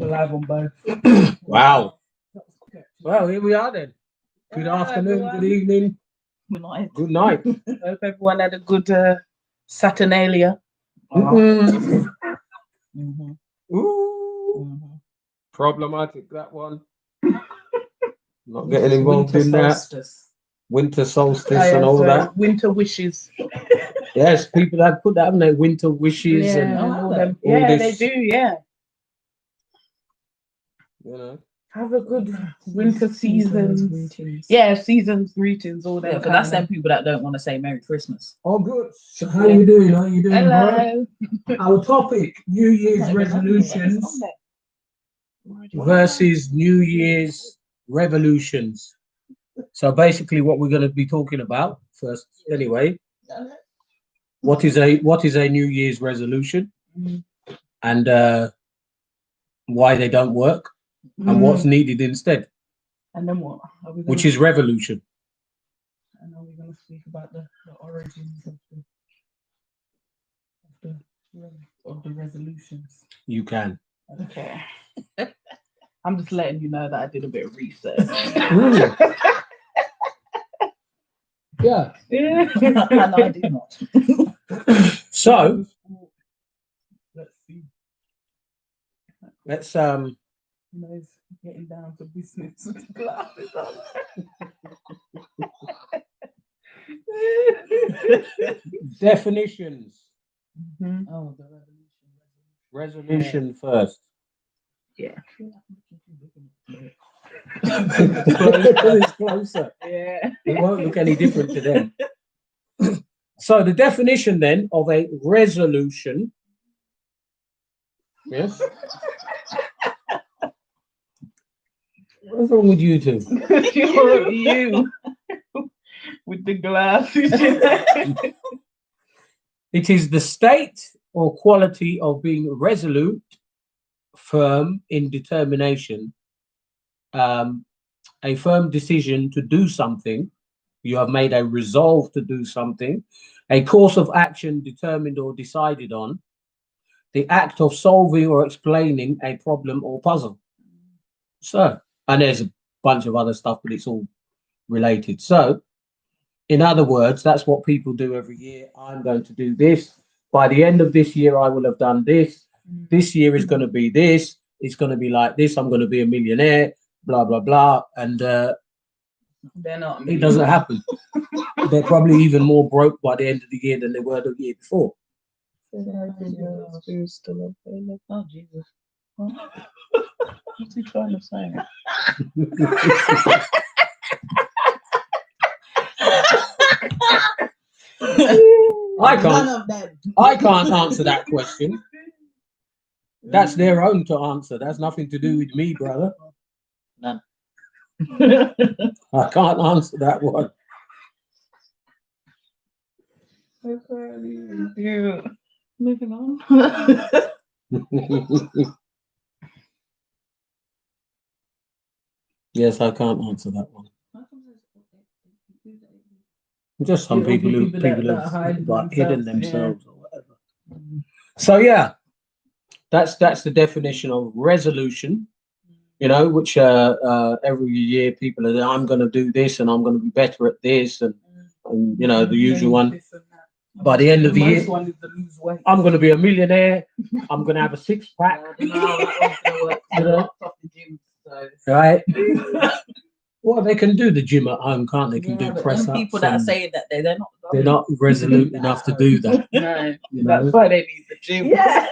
We're live on both. Wow. Well, here we are then. Good afternoon, good evening, Good night. good night. Hope everyone had a good Saturnalia. Mm. Mm-hmm. Ooh, Mm-hmm. problematic that one. Not getting involved in that. Winter solstice and all that. Winter wishes. Yes, people have put that on their winter wishes and all have them. they? Yeah, All they this- do. Yeah, you know. have a good winter season. Greetings. Yeah, seasons, greetings, all that. Yeah, but that's them people that don't want to say Merry Christmas. Oh, good. So how you doing? How you doing, bro? Hello. Our topic: New Year's resolutions versus New Year's revolutions. So basically, what we're going to be talking about first, anyway, what is a New Year's resolution, and why they don't work, and what's needed instead, And then what? Are we gonna, which is revolution. And are we going to speak about the origins of the resolutions? You can. Okay. I'm just letting you know that I did a bit of research. Yeah. And I do not. So Let's see. let's You know, it's getting down to business with the glasses on. definitions. Oh, the Resolution first. Yeah. It's closer. Yeah. It won't look any different to them. So the definition then of a resolution. Yes. What's wrong with you two? you with the glasses. It is the state or quality of being resolute, firm in determination, a firm decision to do something. You have made a resolve to do something, a course of action determined or decided on, the act of solving or explaining a problem or puzzle. So, and there's a bunch of other stuff, but it's all related. So, in other words, that's what people do every year. I'm going to do this. By the end of this year, I will have done this. This year is going to be this. It's going to be like this. I'm going to be a millionaire, blah, blah, blah. And They're not. it doesn't happen. They're probably even more broke by the end of the year than they were the year before. Still available. Oh, Jesus. What's he trying to say? I can't answer that question. That's their own to answer. That's nothing to do with me, brother. None. I can't answer that one. Moving on. Yes, I can't answer that one. Just some It'll be people who people that have hide like, hidden themselves, themselves or whatever. So yeah, that's the definition of resolution. You know, which every year people are, I'm going to do this and I'm going to be better at this, and you know the usual one. By the end of the year, Most one is to lose weight. I'm going to be a millionaire. I'm going to have a six pack. I don't know how that one's gonna work. You know? Off the gym, so. Right? Well, they can do the gym at home, can't they? Can Yeah, do but press them ups. people that are and saying that they're not. they're not resolute enough to do that. No, You know? that's why they need the gym. Yeah.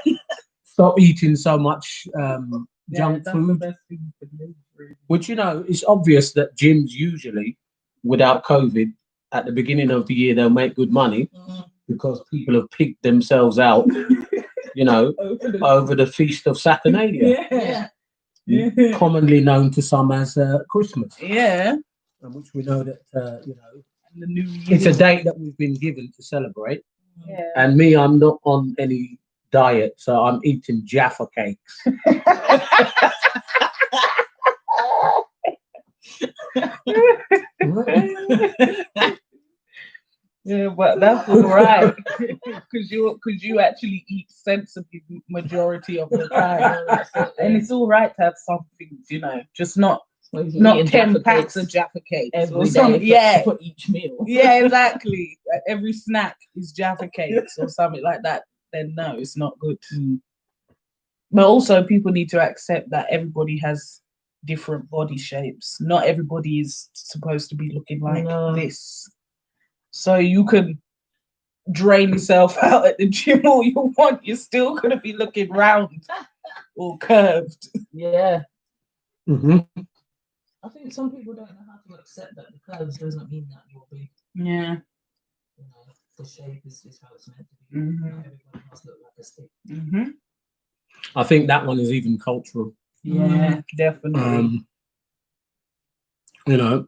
Stop eating so much junk that's food. the best thing to do, really. Which, you know, it's obvious that gyms usually, without COVID, at the beginning of the year, they'll make good money because people have picked themselves out, you know, over the feast of Saturnalia, Yeah. commonly known to some as Christmas, Yeah. and which we know that, you know, And the new it's a year. date that we've been given to celebrate. Yeah. And me, I'm not on any diet, so I'm eating Jaffa cakes. Yeah, but that's all right because you actually eat sensibly. majority of the time. That's it, And yeah. it's all right to have something, just not Well, you're not eating 10 Jaffa packs cakes of Jaffa cakes. every Or day something. for, Yeah. for each meal. Yeah, exactly. Every snack is Jaffa cakes or something like that. Then no, it's not good. But also, people need to accept that everybody has different body shapes. Not everybody is supposed to be looking like No. this. So you can drain yourself out at the gym all you want. You're still going to be looking round or curved. Yeah. Hmm. I think some people don't know how to accept that the curves doesn't mean that you're big. Yeah. You know, the shape is how it's meant to be. Mhm. Not everybody must look like a stick. Mm-hmm. I think that one is even cultural. Yeah, definitely. You know,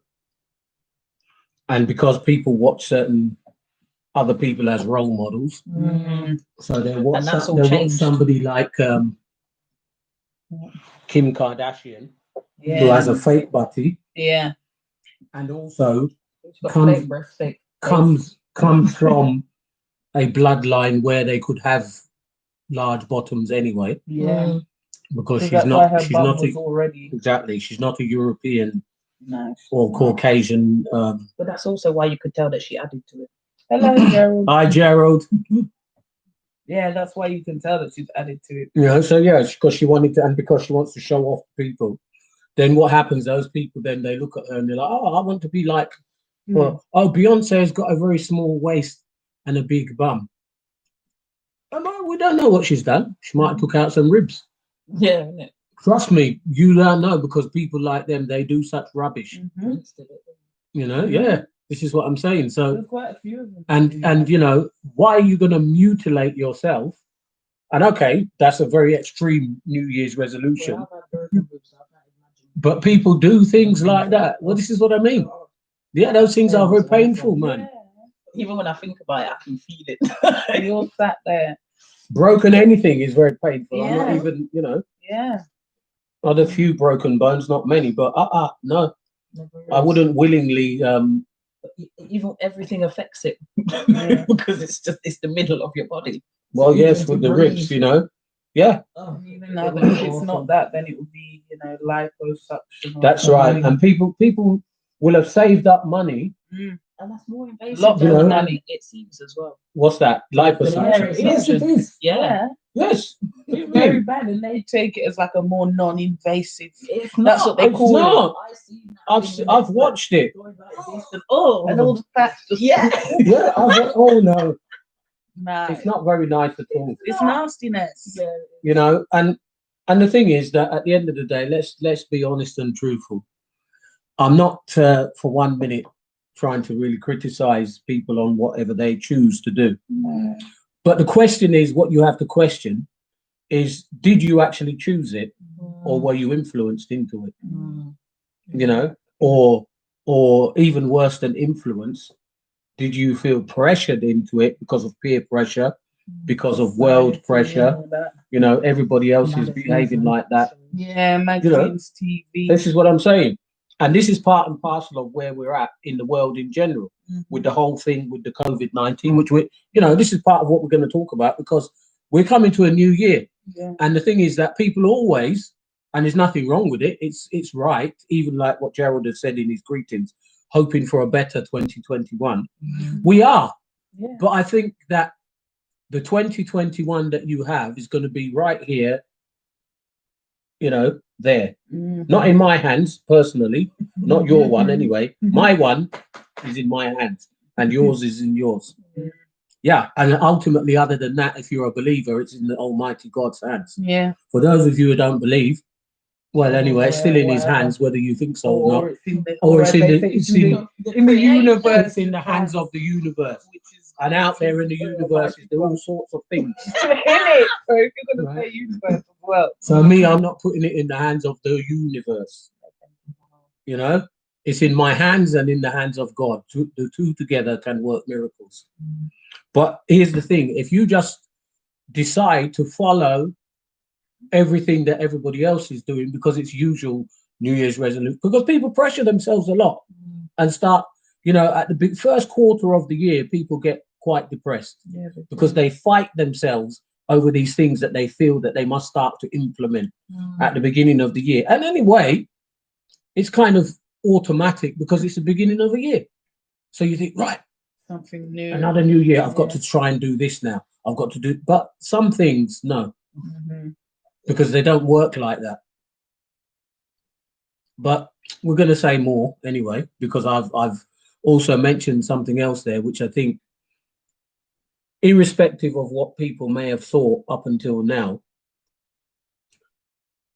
and because people watch certain other people as role models, Mm. so they watch, And that's all they watch changed. somebody like Kim Kardashian, Yeah. who has a fake body, Yeah. and also She's got Comes- fake breasts, fake comes from a bloodline where they could have large bottoms anyway, Yeah. because So she's that's why not her she's bum not was a, already exactly she's not a European nice. or Caucasian. But that's also why you could tell that she added to it. Hello, Gerald. Hi, Gerald. Yeah, that's why you can tell that she's added to it. You know, so yeah, because she wanted to, and because she wants to show off to people. Then what happens? Those people then they look at her and they're like, "Oh, I want to be like." Well, oh, Beyonce's got a very small waist and a big bum. We don't know what she's done. She might have took out some ribs. Yeah, isn't it? Trust me, you don't know, because people like them, they do such rubbish. Mhm. Prince did it. You know, yeah. This is what I'm saying. So, There's quite a few of them. and you know, why are you going to mutilate yourself? And okay, that's a very extreme New Year's resolution. Well, I've had broken ribs, I can't imagine. But people do things like that. Well, this is what I mean. Yeah, those things are very painful, man. Even when I think about it, I can feel it. You're sat there. Broken anything is very painful. I'm not Yeah. even, you know, Yeah. I've had a few broken bones, not many, but no, I wouldn't willingly. Even everything affects it Yeah. because it's the middle of your body. Well, So yes, even to with the breathe- ribs, you know. Yeah, Oh, Even now that if it's not that, then it would be, liposuction. Or that's right. something. And people will have saved up money. and that's more invasive Lots than of money. it seems as well. What's that? Liposuction. Yeah, Yes, it is. Yeah, Yes. It's very bad, and they take it as like a more non-invasive. it's That's what they It's call it. not. I see that I've watched it. going like this and, oh, And all the fats just yeah. Yeah. Oh no, nah, it's not very nice at all. it's nastiness. Yeah. You know, and the thing is that at the end of the day, let's be honest and truthful. I'm not for 1 minute trying to really criticize people on whatever they choose to do. But the question is, what you have to question is, did you actually choose it, or were you influenced into it? Mm. You know, or even worse than influence, did you feel pressured into it because of peer pressure, because of world pressure? You know, everybody else is behaving like that. Yeah, magazines, TV. This is what I'm saying. And this is part and parcel of where we're at in the world in general, with the whole thing with the COVID-19, which this is part of what we're going to talk about, because we're coming to a new year. Yeah. And the thing is that people always, and there's nothing wrong with it, it's right, even like what Gerald has said in his greetings, hoping for a better 2021. We are. Yeah. But I think that the 2021 that you have is going to be right here, there. Not in my hands personally, not your one anyway. My one is in my hands and yours is in yours. Yeah, and ultimately, other than that, if you're a believer, it's in the Almighty God's hands. Yeah. For those of you who don't believe, well, anyway, it's still in His Whatever. hands, whether you think so or not. Or it's in the, Or it's in they the- say it's in the universe. It's in the hands of the universe, Which is and out there in the universe is there all sorts of things. in it. So if you're gonna Right. say universe as well. So me, I'm not putting it in the hands of the universe. It's in my hands and in the hands of God. The two together can work miracles. But here's the thing: if you just decide to follow everything that everybody else is doing because it's usual New Year's resolution, because people pressure themselves a lot and start, at the first quarter of the year, people get quite depressed Yeah. because they fight themselves over these things that they feel that they must start to implement Mm. at the beginning of the year. And anyway, it's kind of automatic because it's the beginning of the year. So you think, right, Something new. another new year, I've got Yeah. to try and do this now. I've got to do, but some things, no, Mhm. because they don't work like that. But we're going to say more anyway, because I've also mentioned something else there, which I think, irrespective of what people may have thought up until now,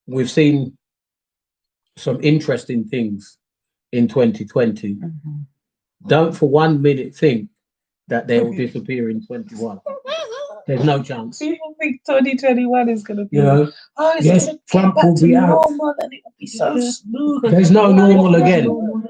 we've seen some interesting things in 2020. Mhm. Don't for 1 minute think that they will disappear in 21. There's no chance. People think 2021 is going to be, You know, oh, it's yes, going to Trump get back will to be out. normal and it will be so smooth. There's no normal What was again. normal?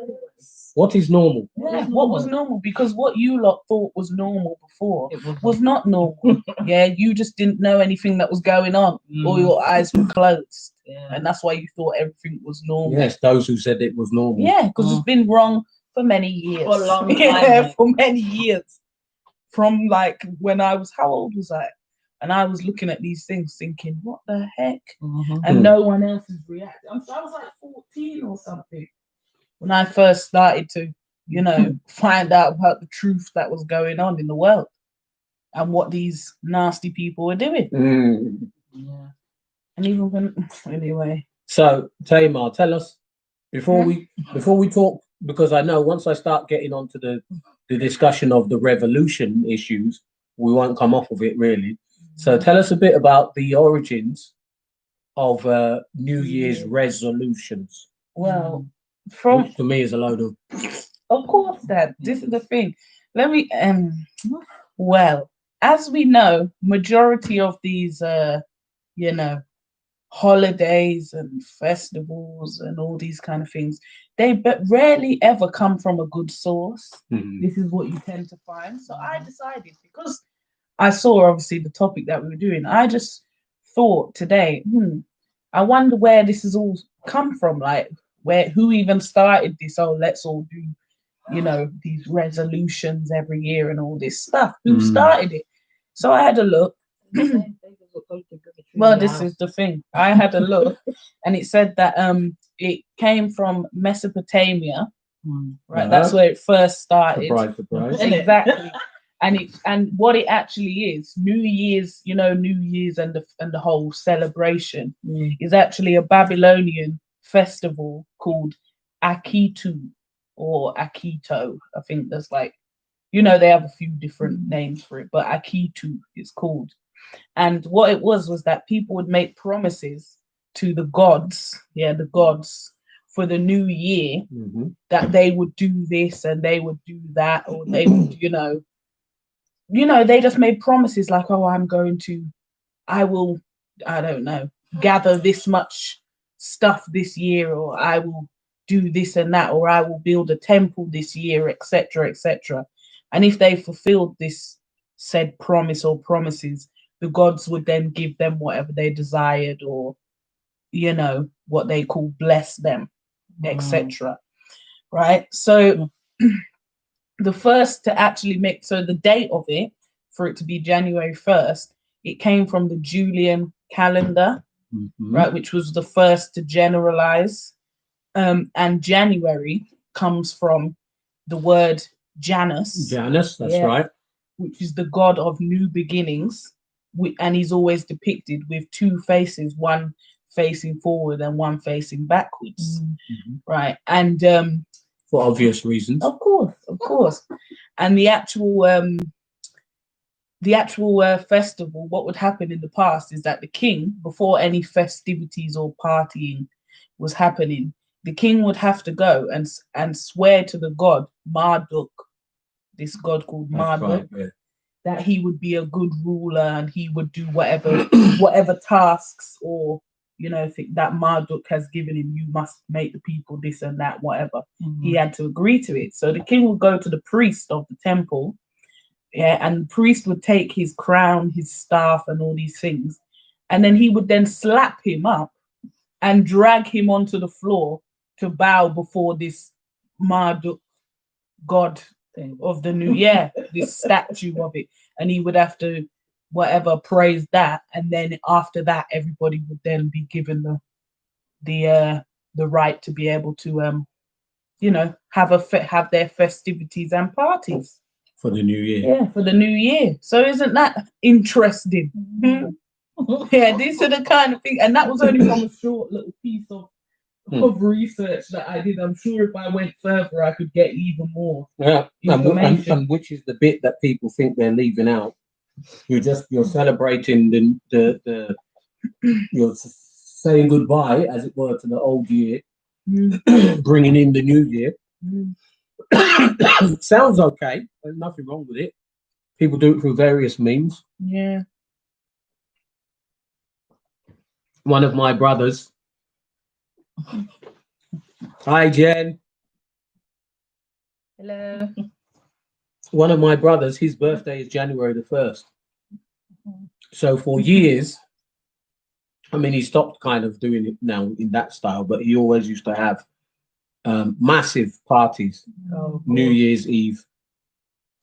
What is normal? Yeah, what was normal? Because what you lot thought was normal before It was was not normal. Yeah, you just didn't know anything that was going on, or your eyes were closed, yeah. and that's why you thought everything was normal. Yes, those who said it was normal. Yeah, because it's been wrong for many years. For a long time, Yeah, mate. for many years. From like when I was, how old was I? And I was looking at these things thinking, what the heck? Mhm. And Hmm. no one else is reacting. I was like 14 or something when I first started to, you know, find out about the truth that was going on in the world and what these nasty people were doing. Mm. Yeah. And even when, anyway. So, Tamar, tell us before we talk, because I know once I start getting onto the discussion of the revolution issues, we won't come off of it really. So, tell us a bit about the origins of New Year's resolutions, Well, from, which to me is a load of course, Dad, this is the thing. Let me, well, as we know, majority of these, you know, holidays and festivals and all these kind of things, they but rarely ever come from a good source. Mhm. This is what you tend to find. So I decided, because I saw obviously the topic that we were doing, I just thought today, I wonder where this has all come from, like who even started this? Oh, let's all do, you know, these resolutions every year and all this stuff. Who started it? So I had a look. Well, this is the thing. I had a look, and it said that it came from Mesopotamia, right? That's where it first started. Surprise, surprise. Exactly. And what it actually is, New Year's, you know, New Year's and the whole celebration is actually a Babylonian festival called Akitu or Akito. I think there's like, you know, they have a few different names for it, but Akitu is called. And what it was that people would make promises to the gods, the gods, for the new year, Mhm. that they would do this and they would do that, or they would, they just made promises like, oh, I will, I don't know, gather this much stuff this year, or I will do this and that, or I will build a temple this year, etc., etc. And if they fulfilled this said promise or promises, the gods would then give them whatever they desired, or, what they call bless them, etc. Right? So the first to actually make, so the date of it, for it to be January 1st, it came from the Julian calendar, Mhm. right, which was the first to generalize. And January comes from the word Janus, Janus, that's right. which is the god of new beginnings. And he's always depicted with two faces, one facing forward and one facing backwards, right? And For obvious reasons. of course. And the actual festival, what would happen in the past is that the king, before any festivities or partying was happening, the king would have to go and swear to the god Marduk, this god called That's Marduk, right, yeah. that he would be a good ruler and he would do whatever tasks, or that Marduk has given him. You must make the people this and that, whatever. He had to agree to it. So the king would go to the priest of the temple, and the priest would take his crown, his staff, and all these things, and then he would then slap him up and drag him onto the floor to bow before this Marduk god of the new this statue of it, and he would have to whatever praised that, and then after that, everybody would then be given the right to be able to have their festivities and parties. For the new year. Yeah, for the new year. So isn't that interesting? Yeah, these are the kind of things, and that was only from a short little piece of research that I did. I'm sure if I went further, I could get even more information. And which is the bit that people think they're leaving out. You're celebrating you're saying goodbye, as it were, to the old year, bringing in the new year. Sounds okay. There's nothing wrong with it. People do it through various means. Yeah. One of my brothers. Hi, Jen. Hello. One of my brothers, his birthday is January the 1st. So for years, I mean, he stopped kind of doing it now in that style, but he always used to have massive parties, New Year's Eve.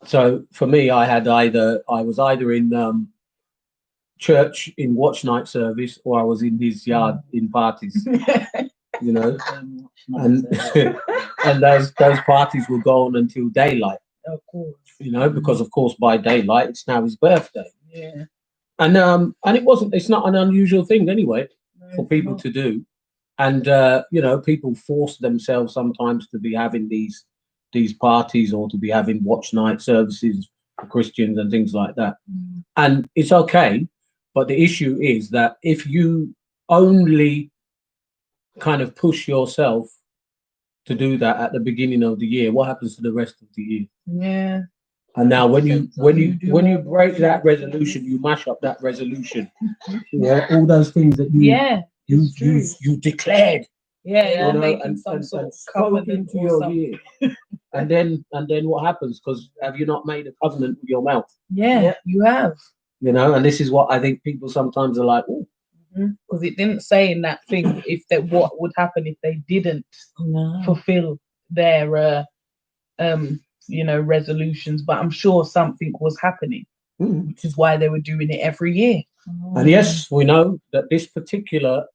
So for me, I was either in church in watch night service, or I was in his yard in parties. You know, and and those parties will go on until daylight. Of course. You know, because of course by daylight it's now his birthday. Yeah. And it's not an unusual thing anyway for people to do. And people force themselves sometimes to be having these parties, or to be having watch night services for Christians and things like that. And it's okay, but the issue is that if you only kind of push yourself to do that at the beginning of the year, what happens to the rest of the year? Yeah. And now when you break that resolution, you mash up that resolution. Yeah, all those things that you declared. Yeah, you're making some sort of covenant into your year. And then what happens? Because have you not made a covenant with your mouth? Yeah, you have. You know, and this is what I think people sometimes are like, oh. Because it didn't say in that thing what would happen if they didn't fulfill their resolutions, but I'm sure something was happening, which is why they were doing it every year. And yes, we know that this particular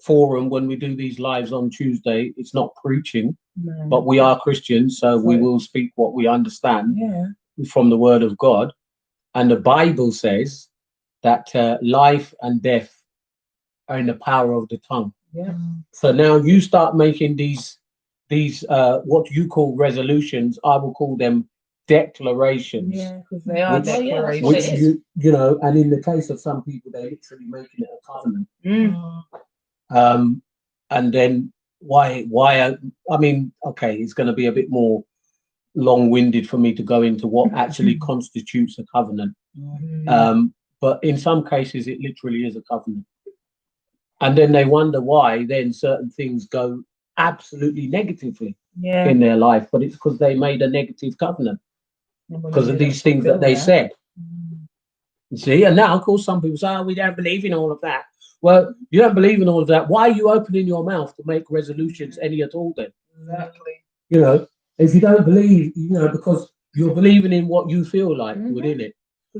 forum, when we do these lives on Tuesday, it's not preaching, but we are Christians, so we will speak what we understand from the Word of God. And the Bible says that life and death are in the power of the tongue. Yeah. So now you start making these what you call resolutions. I will call them declarations. Yeah, because they are declarations. Which you know, and in the case of some people, they're literally making it a covenant. And then why? I mean, okay, it's going to be a bit more long-winded for me to go into what actually constitutes a covenant. But in some cases, it literally is a covenant. And then they wonder why then certain things go absolutely negatively in their life, but it's because they made a negative covenant because of these things that they said. You see, and now of course some people say, we don't believe in all of that. Well, you don't believe in all of that. Why are you opening your mouth to make resolutions any at all then? Exactly. You know, if you don't believe, because you're believing in what you feel like within it.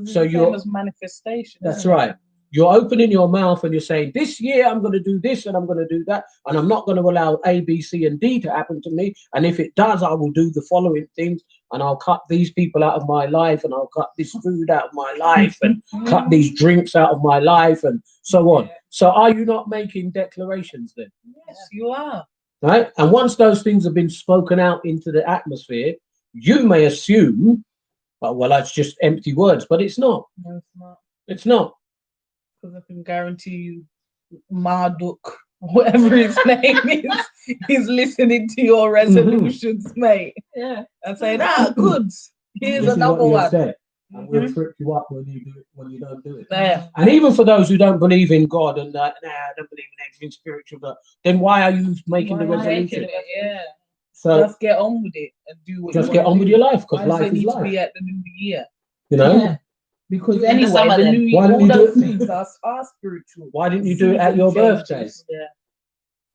So you're manifestation. That's right. You're opening your mouth and you're saying, this year I'm going to do this and I'm going to do that. And I'm not going to allow A, B, C, and D to happen to me. And if it does, I will do the following things. And I'll cut these people out of my life. And I'll cut this food out of my life. And cut these drinks out of my life. And so on. So are you not making declarations then? Yes, you are. Right? And once those things have been spoken out into the atmosphere, you may assume, well, that's just empty words. But it's not. No, it's not. It's not. Because I can guarantee you, Marduk, whatever his name is, he's listening to your resolutions, mate. Yeah. And saying, good. Here's this another one. Said. And we'll trip you up when you do it, when you don't do it. Yeah. And even for those who don't believe in God and I don't believe in anything spiritual, but then why are you making the resolution? Yeah. So just get on with it and do what just get on with your life, because life is life. To be at the new year. You know? Yeah. Because anyway, the new year, all those things are spiritual. Why didn't you do it at your birthday? Yeah.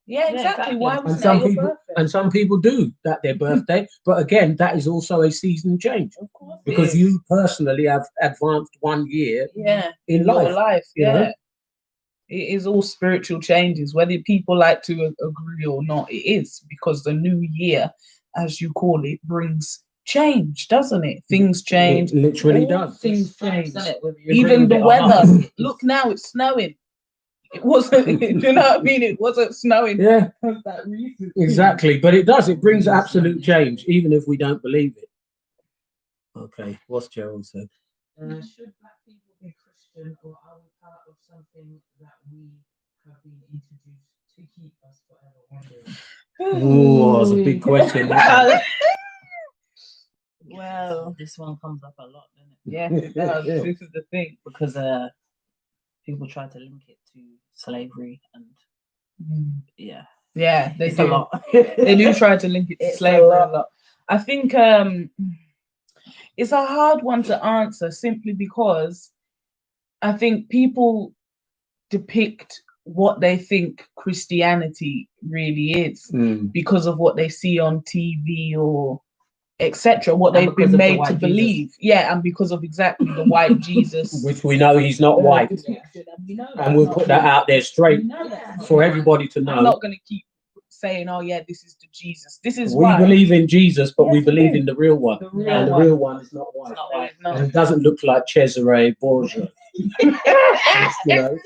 Yeah, exactly. Why And wasn't some that your people birthday? and some people do that their birthday, but again, that is also a season change Of course it because is. you personally have advanced 1 year yeah in your life. life. you know? Yeah, it is all spiritual changes, whether people like to agree or not. It is because the new year, as you call it, brings change, doesn't it? Things change. It literally all does. Things Facts, change. innit, whether you agree Even with the it or not. weather. Look now, it's snowing. It wasn't. Do you know what I mean? It wasn't snowing. Yeah, That recent. exactly. But it does. It brings absolute change, even if we don't believe it. Okay, what's Gerald said? Should black people be Christian, or are we part of something that we have been introduced to keep us forever wondering? Oh, that's a big question. Well, This one comes up a lot, doesn't it? yes, it does. Yeah. This is the thing. Because people try to link it to slavery, and yeah, Yeah, they it's do. a lot. They do try to link it to It's a slavery a lot. lot. I think it's a hard one to answer simply because I think people depict what they think Christianity really is Mm. because of what they see on TV or etc. What And they've because been of the made to white Jesus. believe. Yeah, and because of exactly the white Jesus. Which we know he's not white, depiction, and we know and that's we'll not put that true. out there straight We know that's not for true. everybody to I'm know. not going to keep saying, "Oh yeah, this is the Jesus." This is We why believe in Jesus, but we Yes, we believe do. in the real one. the No, real And the one. real one is not white. It's not No, white. it's not. And he doesn't look like Cesare Borgia. So that's it.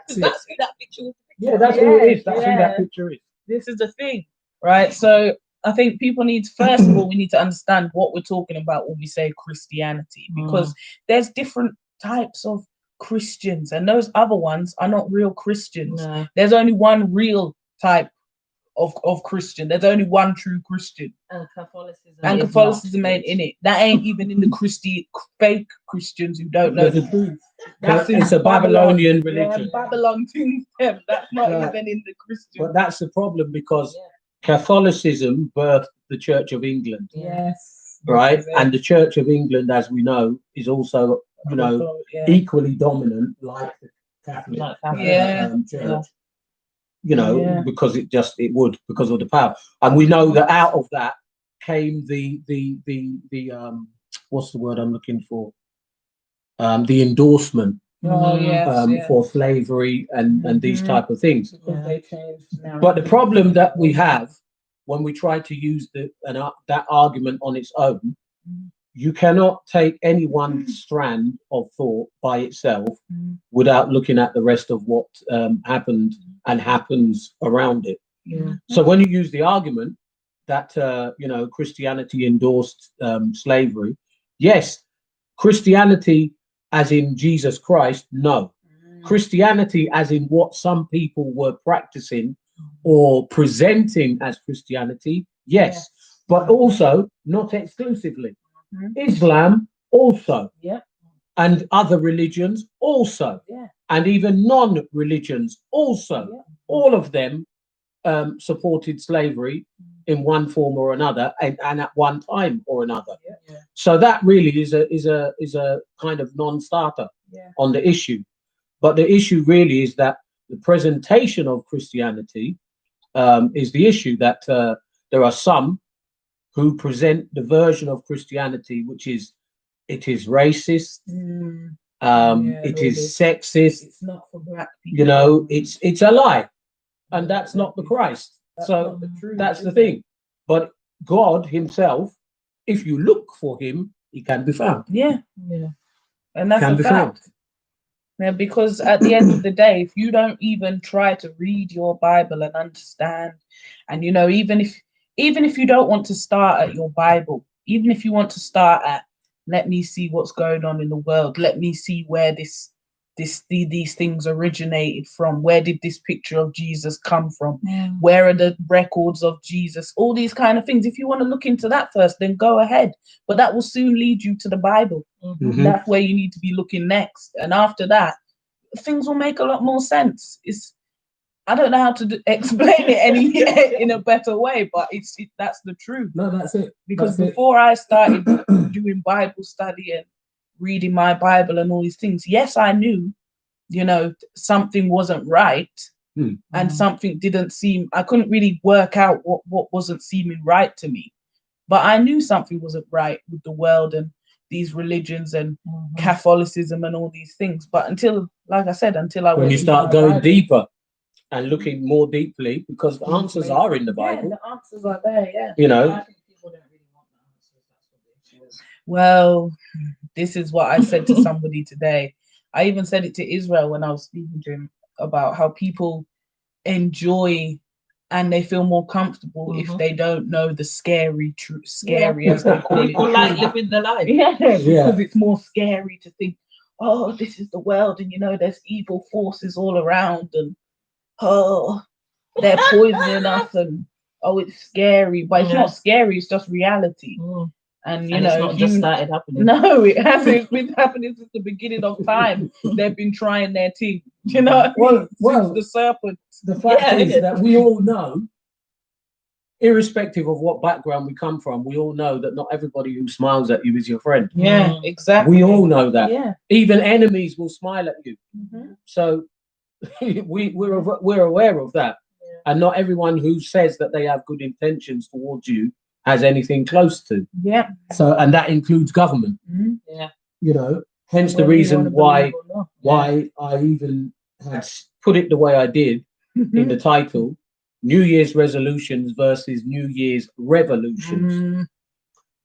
who that picture was. Yeah, that's who it is. That's who Yeah. that picture is. This is the thing, right? So I think people need to, first of all, we need to understand what we're talking about when we say Christianity, because there's different types of Christians, and those other ones are not real Christians. No. There's only one real type of Christian. There's only one true Christian. And Catholicism. And is Catholicism not ain't in it. That ain't even in the fake Christians who don't know the truth. That's in It's a Babylonian religion. Yeah, Babylon things. Them. That's not Right. even in the Christian. But that's the problem because Yeah. Catholicism birthed the Church of England, Yes. right? This is it. And the Church of England, as we know, is also, Yeah. equally dominant like the Catholic Yeah. Church. Yeah. Yeah. Because it would because of the power, and we know that out of that came the what's the word I'm looking for? The endorsement Oh yes. for slavery and these Mhm. type of things. Because they changed now. But the problem that we have when we try to use that argument on its own, you cannot take any one strand of thought by itself without looking at the rest of what happened and happens around it. Yeah. So when you use the argument that Christianity endorsed slavery, yes, Christianity as in Jesus Christ, no. Christianity as in what some people were practicing or presenting as Christianity, yes, but also not exclusively. Islam also, and other religions also, and even non-religions also. All of them supported slavery in one form or another, and at one time or another. So that really is a kind of non-starter on the issue. But the issue really is that the presentation of Christianity is the issue. That there are some who present the version of Christianity which is racist, it is sexist. It's not for black people. It's a lie, and that's not the Christ. So that's the thing. But God Himself, if you look for Him, He can be found. Yeah. And that's Can a be fact. found. Yeah, because at the end of the day, if you don't even try to read your Bible and understand, and even if you don't want to start at your Bible, even if you want to start at, let me see what's going on in the world, let me see where these things originated from, where did this picture of Jesus come from, where are the records of Jesus, all these kind of things. If you want to look into that first, then go ahead, but that will soon lead you to the Bible. That's where you need to be looking next, and after that things will make a lot more sense. I don't know how to explain it in a better way, but that's the truth. No, that's it. Because before I started doing Bible study and reading my Bible and all these things, yes, I knew, something wasn't right, and something didn't seem, I couldn't really work out what wasn't seeming right to me. But I knew something wasn't right with the world and these religions and Catholicism and all these things. But until, like I said, until I When went you into start my going Bible. deeper and looking more deeply, because the answers are in the Yeah, Bible, the answers are there, yeah. you know. I think people don't really want the answers. That's what the issue is. Well, this is what I said to somebody today. I even said it to Israel when I was speaking to him about how people enjoy and they feel more comfortable if they don't know the scary as they call People it. like truth. living the life. Yeah, Yeah. because it's more scary to think, oh, this is the world, and there's evil forces all around, and oh, they're poisoning us, and oh, it's scary, but it's not scary. It's just reality. And And it's not just started happening. No, it hasn't. It's been happening since the beginning of time. They've been trying their thing. You know what I mean? Well, Since the serpent. the fact is that we all know, irrespective of what background we come from, we all know that not everybody who smiles at you is your friend. Yeah, exactly. We all know that. Yeah. Even enemies will smile at you. Mhm. So we're aware of that. And not everyone who says that they have good intentions towards you has anything close to. Yeah. So, and that includes government. Mhm. Hence the Whether you reason wanna believe or not. why I even had put it the way I did in the title, New Year's resolutions versus New Year's revolutions.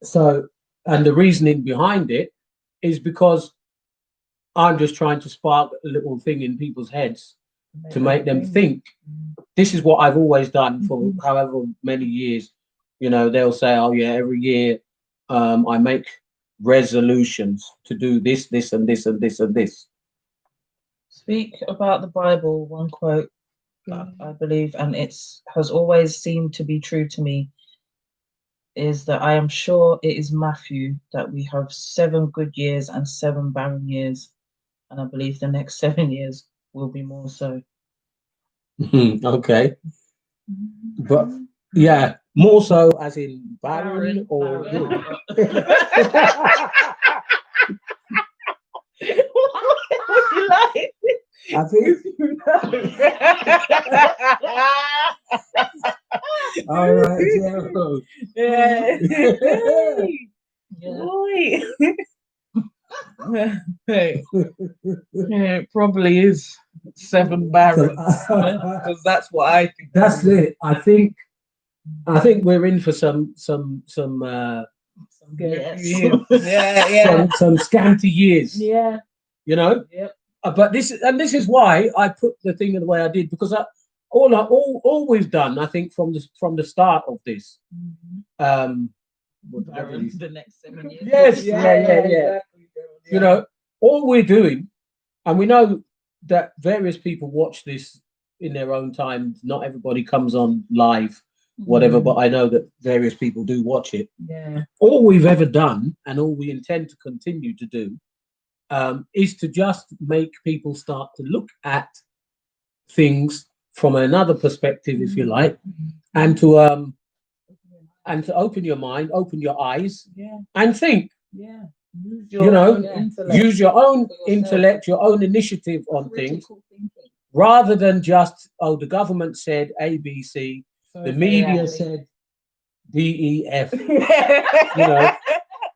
So, and the reasoning behind it is because I'm just trying to spark a little thing in people's heads to make them think. This is what I've always done for however many years. They'll say, oh yeah, every year I make resolutions to do this, this, and this, and this, and this. Speak about the Bible, one quote that I believe, and has always seemed to be true to me, is that I am sure it is Matthew that we have 7 good years and 7 barren years. And I believe the next 7 years will be more so. Okay. But yeah, more so as in barren or good. What you like? I think. All right, Jero. Yeah. Boy. Hey. Yeah, it probably is 7 barren because that's what I think. That's it. I think we're in for some Yeah. some scanty years. Yeah. Yep. But this is why I put the thing in the way I did, because all we've done, I think, from the start of this, The next 7 years. yes, Exactly. all we're doing, and we know that various people watch this in their own time. Not everybody comes on live, whatever, but I know that various people do watch it. Yeah. All we've ever done, and all we intend to continue to do, is to just make people start to look at things from another perspective, if you like, and to open your mind, open your eyes, and think. Yeah. Use your own intellect, your own initiative on things, rather than just, oh, the government said A, B, C, the media said D, E, F,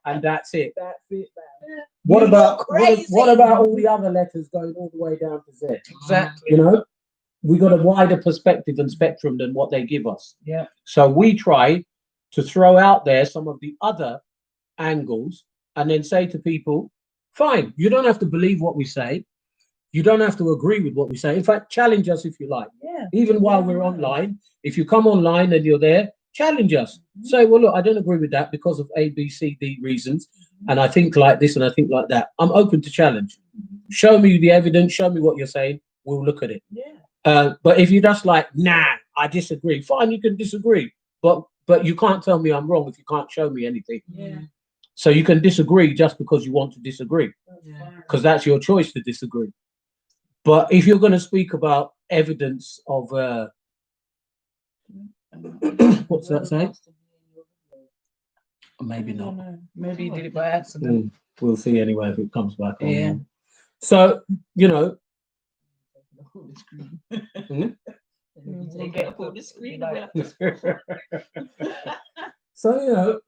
and that's it. That's it, man. What about all the other letters going all the way down to Z? Exactly. We got a wider perspective and spectrum than what they give us. Yeah. So we try to throw out there some of the other angles and then say to people, fine, you don't have to believe what we say. You don't have to agree with what we say. In fact, challenge us if you like. Yeah. Even while we're online, if you come online and you're there, challenge us. Say, well, look, I don't agree with that because of A, B, C, D reasons. And I think like this and I think like that. I'm open to challenge. Show me the evidence. Show me what you're saying. We'll look at it. Yeah. But if you're just like, nah, I disagree. Fine, you can disagree. But you can't tell me I'm wrong if you can't show me anything. Yeah. So you can disagree just because you want to disagree, because that's your choice to disagree. But if you're going to speak about evidence of what's that say? Maybe not. Maybe you did it by accident. We'll see anyway if it comes back on. Yeah. So all the screen. Hmm? You take it up all the screen. and Like- we'll have to- So, you know,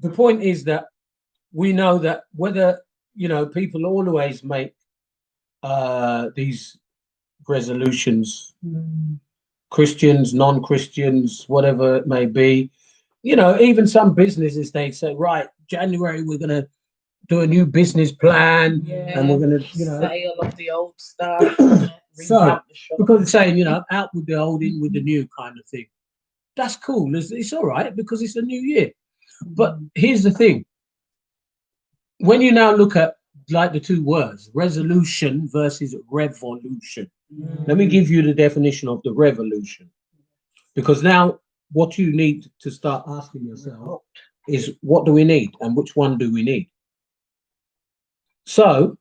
the point is that we know that whether, you know, people always make these resolutions, Christians, non-Christians, whatever it may be, you know, even some businesses, they say, right, January, we're going to do a new business plan and we're going to, you know, sale of the old stuff. So, revamp the shop. because it's saying, you know, out with the old, in with the new kind of thing. That's cool. It's all right because it's a new year. But here's the thing. When you now look at like the two words, resolution versus revolution. Let me give you the definition of the revolution. Because now what you need to start asking yourself is what do we need and which one do we need? So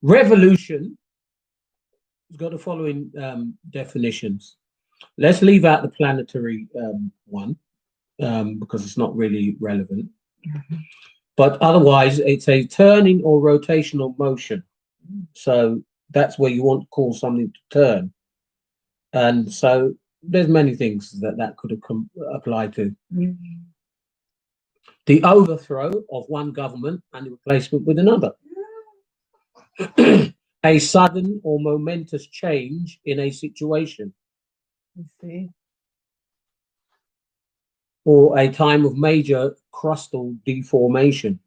revolution has got the following definitions. Let's leave out the planetary one because it's not really relevant. But otherwise, it's a turning or rotational motion. So that's where you want to call something to turn. And so there's many things that could apply to. The overthrow of one government and the replacement with another. A sudden or momentous change in a situation. You see? Or a time of major crustal deformation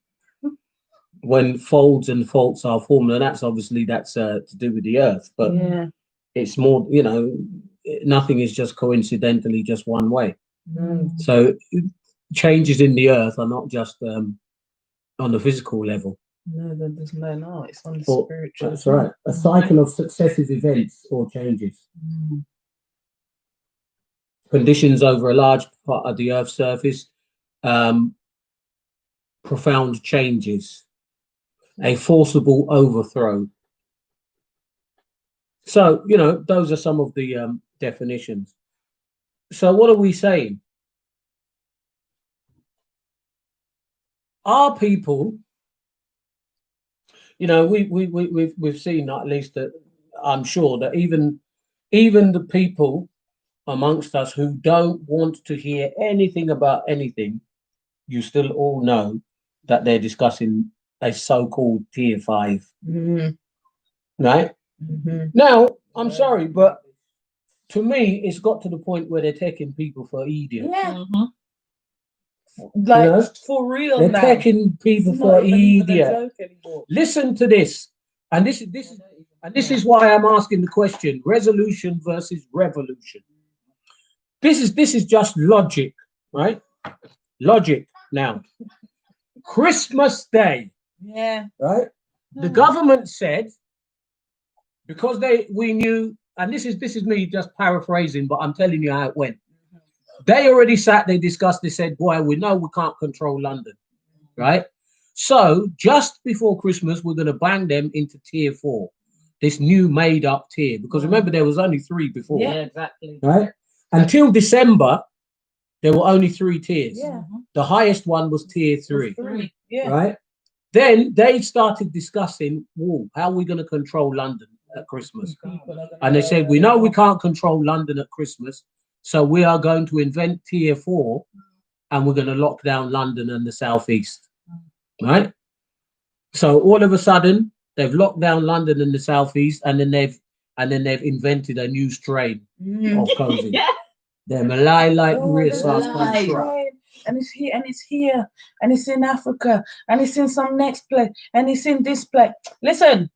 when folds and faults are formed, and that's to do with the earth, but Yeah. it's more, you know, nothing is just coincidentally just one way. No. So changes in the earth are not just on the physical level. No, there's no, it's on the Or- spiritual. That's right, a cycle of successive events or changes. Conditions over a large part of the Earth's surface, profound changes, a forcible overthrow. So, you know, those are some of the definitions. So what are we saying? Our people, you know, we've seen at least that I'm sure that even the people amongst us who don't want to hear anything about anything, you still all know that they're discussing a so-called tier 5, right? Now, I'm sorry, but to me, it's got to the point where they're taking people for idiots. Yeah, You like know? for real They're now. taking people It's for not even a idiots. joke anymore. Listen to this, and this is why I'm asking the question: resolution versus revolution. This is just logic, right? Logic. Now, Christmas Day, Yeah. right? The government said because we knew, and this is me just paraphrasing, but I'm telling you how it went. They already sat, they discussed, they said, boy, we know we can't control London, right? So just before Christmas, we're going to bang them into tier 4, this new made up tier, because remember, there was only 3 before. Yeah, exactly. Right? Until December, there were only 3 tiers. Yeah. The highest one was tier 3, Yeah. right? Then they started discussing, whoa, how are we going to control London at Christmas? And they said, we know we can't control London at Christmas, so we are going to invent tier 4 and we're going to lock down London and the southeast, right? So all of a sudden, they've locked down London and the southeast, and then they've invented a new strain of COVID. They're Malay like rear SARS construct. And it's here, and it's here, and it's in Africa, and it's in some next place, and it's in this place. Listen,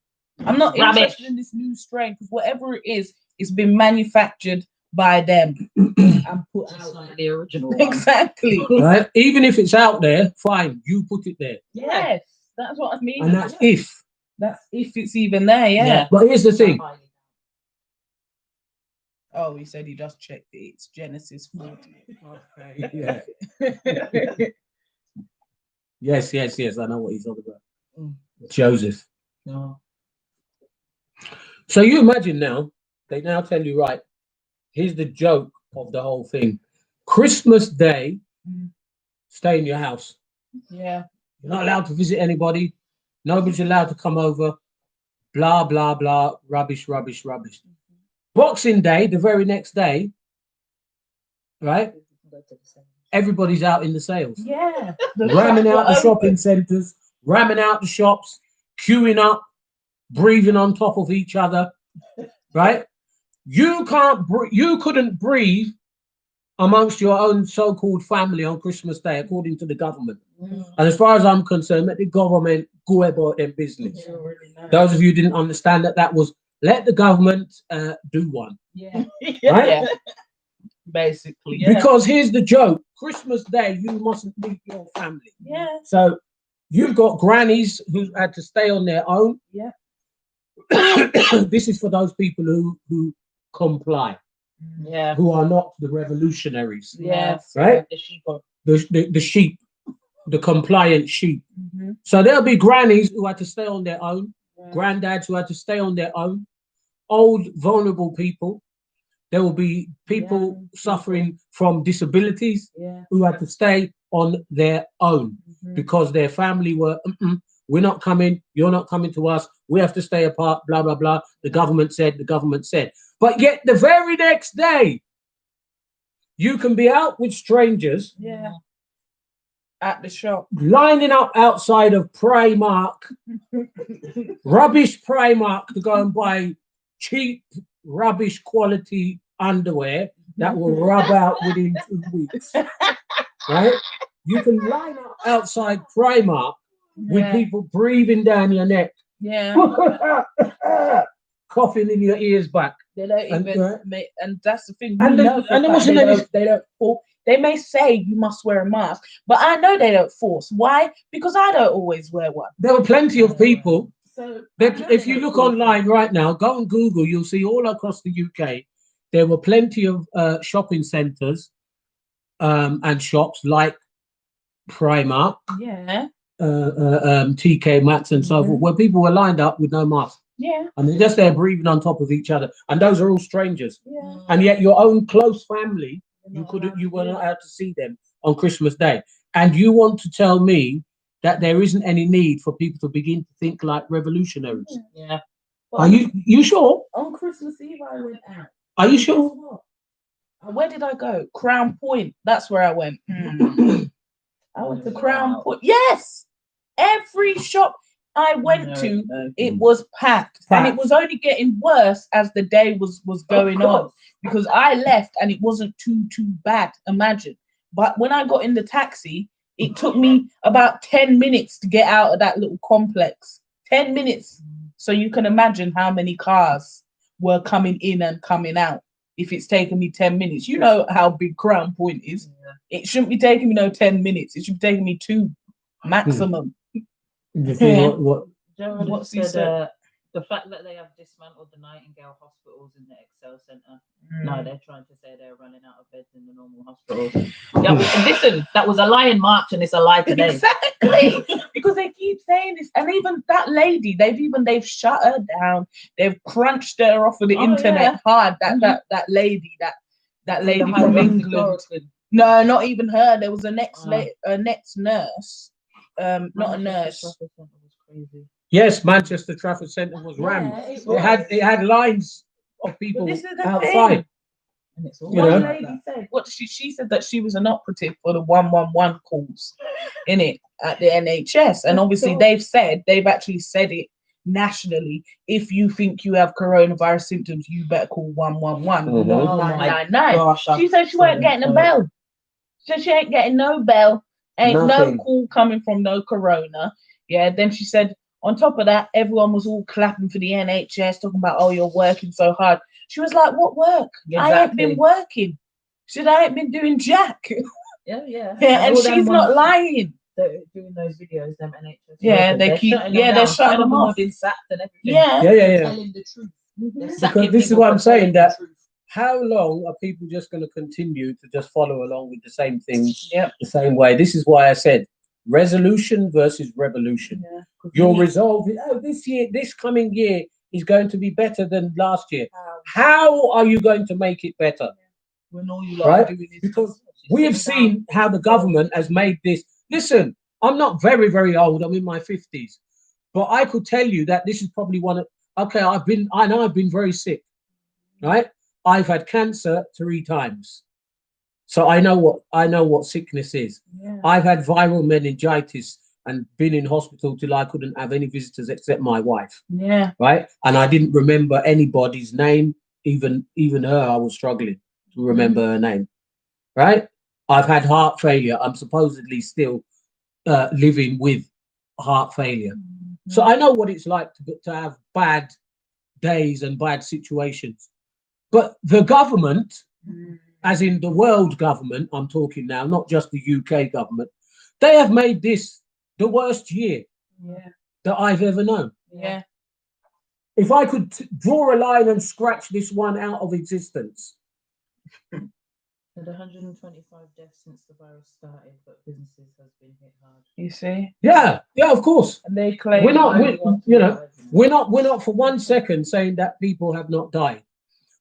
I'm not interested in this new strain because whatever it is, it's been manufactured by them and put out Like the original one. exactly. Right? Even if it's out there, fine, you put it there. Yes, that's what I mean. And that's if. That's if it's even there. Yeah. But here's the thing. Oh, he said he just checked it. It's Genesis 40. Okay, yeah. Yes, I know what he's talking about. Joseph. No. So you imagine now, they now tell you, right, here's the joke of the whole thing. Christmas Day, stay in your house. Yeah. You're not allowed to visit anybody. Nobody's allowed to come over. blah, blah, blah, rubbish, rubbish, rubbish. Boxing Day, the very next day, right? Everybody's out in the sales, Yeah. ramming out the Shops were shopping open. centres, ramming out the shops, queuing up, breathing on top of each other, right? You couldn't breathe amongst your own so-called family on Christmas Day, according to the government. And as far as I'm concerned, let the government go about their business. You already know. Those of you who didn't understand that was let the government do one. Yeah. Right? Yeah. Basically. Yeah. Because here's the joke: Christmas Day, you mustn't leave your family. Yeah. So you've got grannies who had to stay on their own. Yeah. This is for those people who comply, Yeah. who are not the revolutionaries, Yes. right? The sheep are. The sheep, the compliant sheep. Mhm. So there'll be grannies who had to stay on their own, Yeah. granddads who had to stay on their own, old vulnerable people. There will be people Young suffering from disabilities Yeah. who had to stay on their own Mhm. because their family were, we're not coming, you're not coming to us, we have to stay apart, blah, blah, blah. The government said, the government said. But yet the very next day, you can be out with strangers Yeah. At the shop. lining up outside of Primark, rubbish Primark, to go and buy cheap, rubbish quality underwear that will rub out within 2 weeks. Right? You can line up outside Primark with Yeah. people breathing down your neck, Yeah. coughing in your ears back. They don't And, even right. make, and that's the thing. And we the- know for and a there fact wasn't any- they don't force. They may say you must wear a mask, but I know they don't force. Why? Because I don't always wear one. There were plenty of people. So If you look online right now, go on Google, you'll see all across the UK, there were plenty of shopping centres and shops like Primark, Yeah. TK Maxx, and so forth, where people were lined up with no mask. Yeah. And they're just there breathing on top of each other. And those are all strangers. Yeah. And yet your own close family, you were allowed not allowed to see them on Christmas Day. And you want to tell me that there isn't any need for people to begin to think like revolutionaries? Yeah. Are you sure? On Christmas Eve, I went out. Are you sure? Where did I go? Crown Point. That's where I went. I went to Crown Point. Yes. Every shop I went to, it was packed. And it was only getting worse as the day was going on, because I left and it wasn't too bad. Imagine. But when I got in the taxi, it took me about 10 minutes to get out of that little complex. 10 minutes. So you can imagine how many cars were coming in and coming out. If it's taken me 10 minutes, you know how big Crown Point is. It shouldn't be taking me 10 minutes. It should be taking me 2 maximum. You think what Gerald What's he said, said? the fact that they have dismantled the Nightingale hospitals in the Excel Centre. No, they're trying to say they're running out of beds in the normal hospitals. Listen, that was a lie in March and it's a lie today. Exactly. Because they keep saying this. And even that lady, they've shut her down. They've crunched her off of the internet hard. That lady from England. No, not even her. There was a next nurse. Not a nurse. Yes, Manchester Trafford Centre was rammed. It had lines of people This is the outside. thing. And it's all You One know? lady said she said that she was an operative for the 111 calls in it at the NHS, and obviously they've actually said it nationally. If you think you have coronavirus symptoms, you better call 111, not 999. She said she weren't getting a bell. She said she ain't getting no bell, ain't no call coming from no corona. Yeah. Then she said on top of that, everyone was all clapping for the NHS, talking about, oh, you're working so hard. She was like, what work? I ain't been working. She said, I ain't been doing jack. Yeah. And she's not lying. They're doing those videos, them NHS. Yeah, they're shutting them off. Been sacked and everything. Yeah. Telling the truth. Because this is what I'm saying, that how long are people just going to continue to just follow along with the same things the same way? This is why I said resolution versus revolution. Your resolve is, this coming year is going to be better than last year. How are you going to make it better? When all you are doing is because we have seen how the government has made this. Listen, I'm not very, very old. I'm in my 50s. But I could tell you that this is probably okay, I know I've been very sick, right? I've had cancer 3 times. So I know what sickness is. Yeah. I've had viral meningitis and been in hospital till I couldn't have any visitors except my wife, Yeah. right? And I didn't remember anybody's name, even her. I was struggling to remember her name, right? I've had heart failure. I'm supposedly still living with heart failure. So I know what it's like to have bad days and bad situations. But the government, as in the world government, I'm talking now, not just the UK government, they have made this the worst year Yeah. that I've ever known. Yeah. If I could draw a line and scratch this one out of existence. Had 125 deaths since the virus started, but businesses has been hit hard. You see? Yeah, of course. And they claim We're not, only want to revive them. we're not for 1 second saying that people have not died.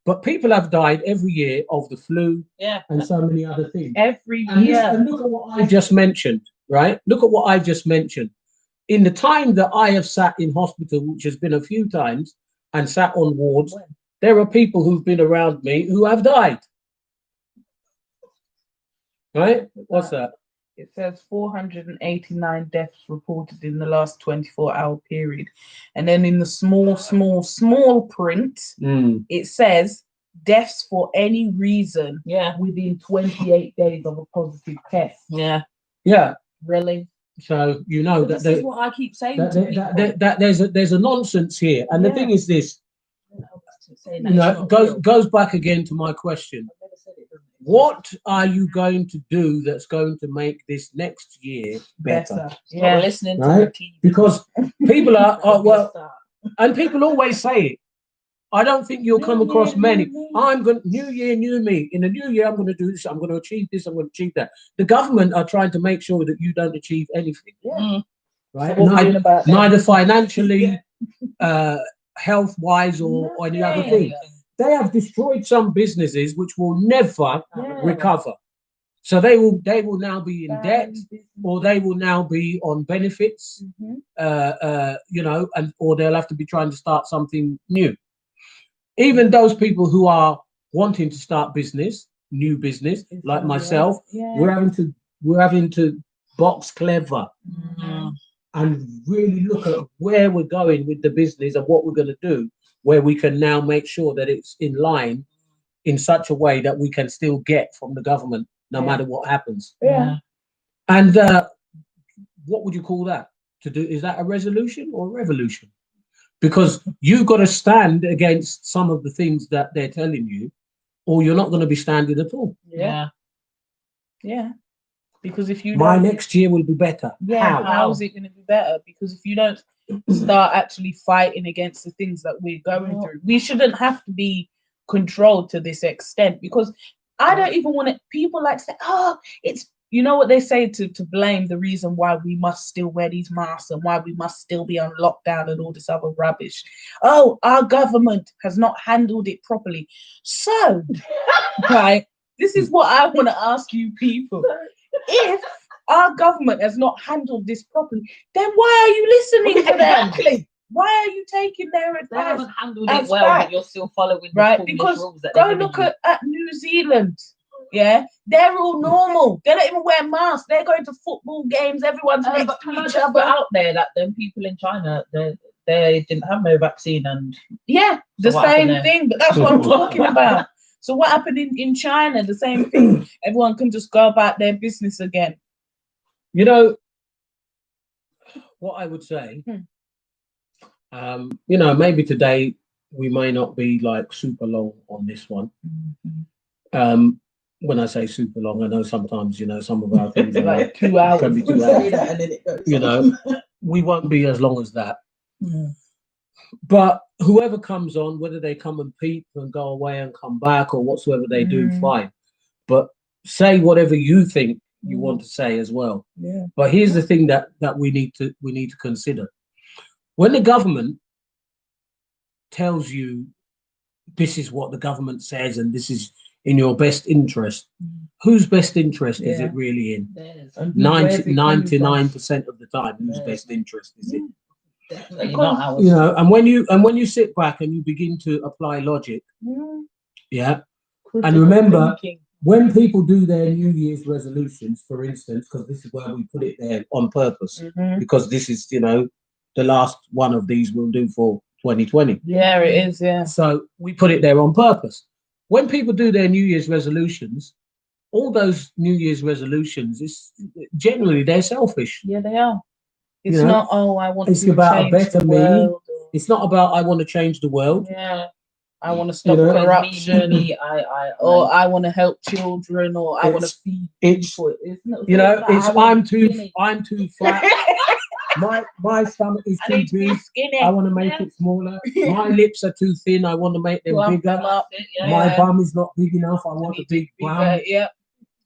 But people have died every year of the flu Yeah. and so many other things. every And year. look at what I just mentioned, right? Look at what I just mentioned. In the time that I have sat in hospital, which has been a few times, and sat on wards, there are people who've been around me who have died. Right? What's that? It says 489 deaths reported in the last 24-hour period. And then in the small print, it says deaths for any reason within 28 days of a positive test. Yeah. Yeah. Really? So you know This is what I keep saying to people. that there's a nonsense here. And the thing is this, Saying you know, goes back again to my question. What are you going to do that's going to make this next year better? Yeah, listening to Right? the TV. Because people are well, and people always say it. I don't think you'll come across many. I'm going new year, new me. In the new year, I'm going to do this. I'm going to achieve this. I'm going to achieve that. The government are trying to make sure that you don't achieve anything. Right? So Neither financially, health-wise, or any other thing. They have destroyed some businesses which will never recover. So they will now be in debt, or they will now be on benefits, you know, or they'll have to be trying to start something new. Even those people who are wanting to start new business, like myself, we're having to box clever and really look at where we're going with the business and what we're going to do, where we can now make sure that it's in line in such a way that we can still get from the government no matter what happens. And what would you call that? To do, is that a resolution or a revolution? Because you've got to stand against some of the things that they're telling you, or you're not going to be standing at all. Yeah. Because if you next year will be better. How's it going to be better? Because if you don't start actually fighting against the things that we're going through, we shouldn't have to be controlled to this extent. Because I don't even want to. People like to say, "Oh, it's." You know what they say to blame the reason why we must still wear these masks and why we must still be on lockdown and all this other rubbish. Oh, our government has not handled it properly. So, right, this is what I want to ask you people. If our government has not handled this properly, then why are you listening to them? Exactly. Why are you taking their advice? They haven't handled it well, but you're still following the because rules that go look at New Zealand. Yeah, they're all normal. They don't even wear masks. They're going to football games. Everyone's next to each other. Out there that them people in China, they didn't have no vaccine, and the same thing. But that's what I'm talking about. So what happened in China? The same thing. Everyone can just go about their business again. You know what I would say. You know, maybe today we may not be like super long on this one. When I say super long, I know sometimes, you know, some of our things are like 2 hours. Can be 2 hours. And then it goes. You know, we won't be as long as that. But whoever comes on, whether they come and peep and go away and come back or whatsoever they do, fine. But say whatever you think you want to say as well. But here's the thing that we need to consider. When the government tells you this is what the government says and this is in your best interest, whose best interest is it really in? 99% of the time, whose best interest is it? Definitely Because, not ours. You know, and when you sit back and you begin to apply logic, yeah. And remember, when people do their New Year's resolutions, for instance, because this is where we put it there on purpose, because this is, you know, the last one of these we'll do for 2020. Yeah, it is. Yeah. So we put it there on purpose. When people do their New Year's resolutions, all those New Year's resolutions is generally they're selfish. Yeah, they are. It's You know, not. Oh, I want it's to about a change better the me. world. It's not about I want to change the world. Yeah. I want to stop know, corruption. Me, Or I want to help children, or I want to It's- feed it's- people. It's not, You know, not it's I want to be I'm too flat. My stomach is I too need to be big. skinny. I want to make it smaller. My lips are too thin. I want to make them Plump bigger. them up. My Yeah. bum is not big enough. I want a big bum. Yeah.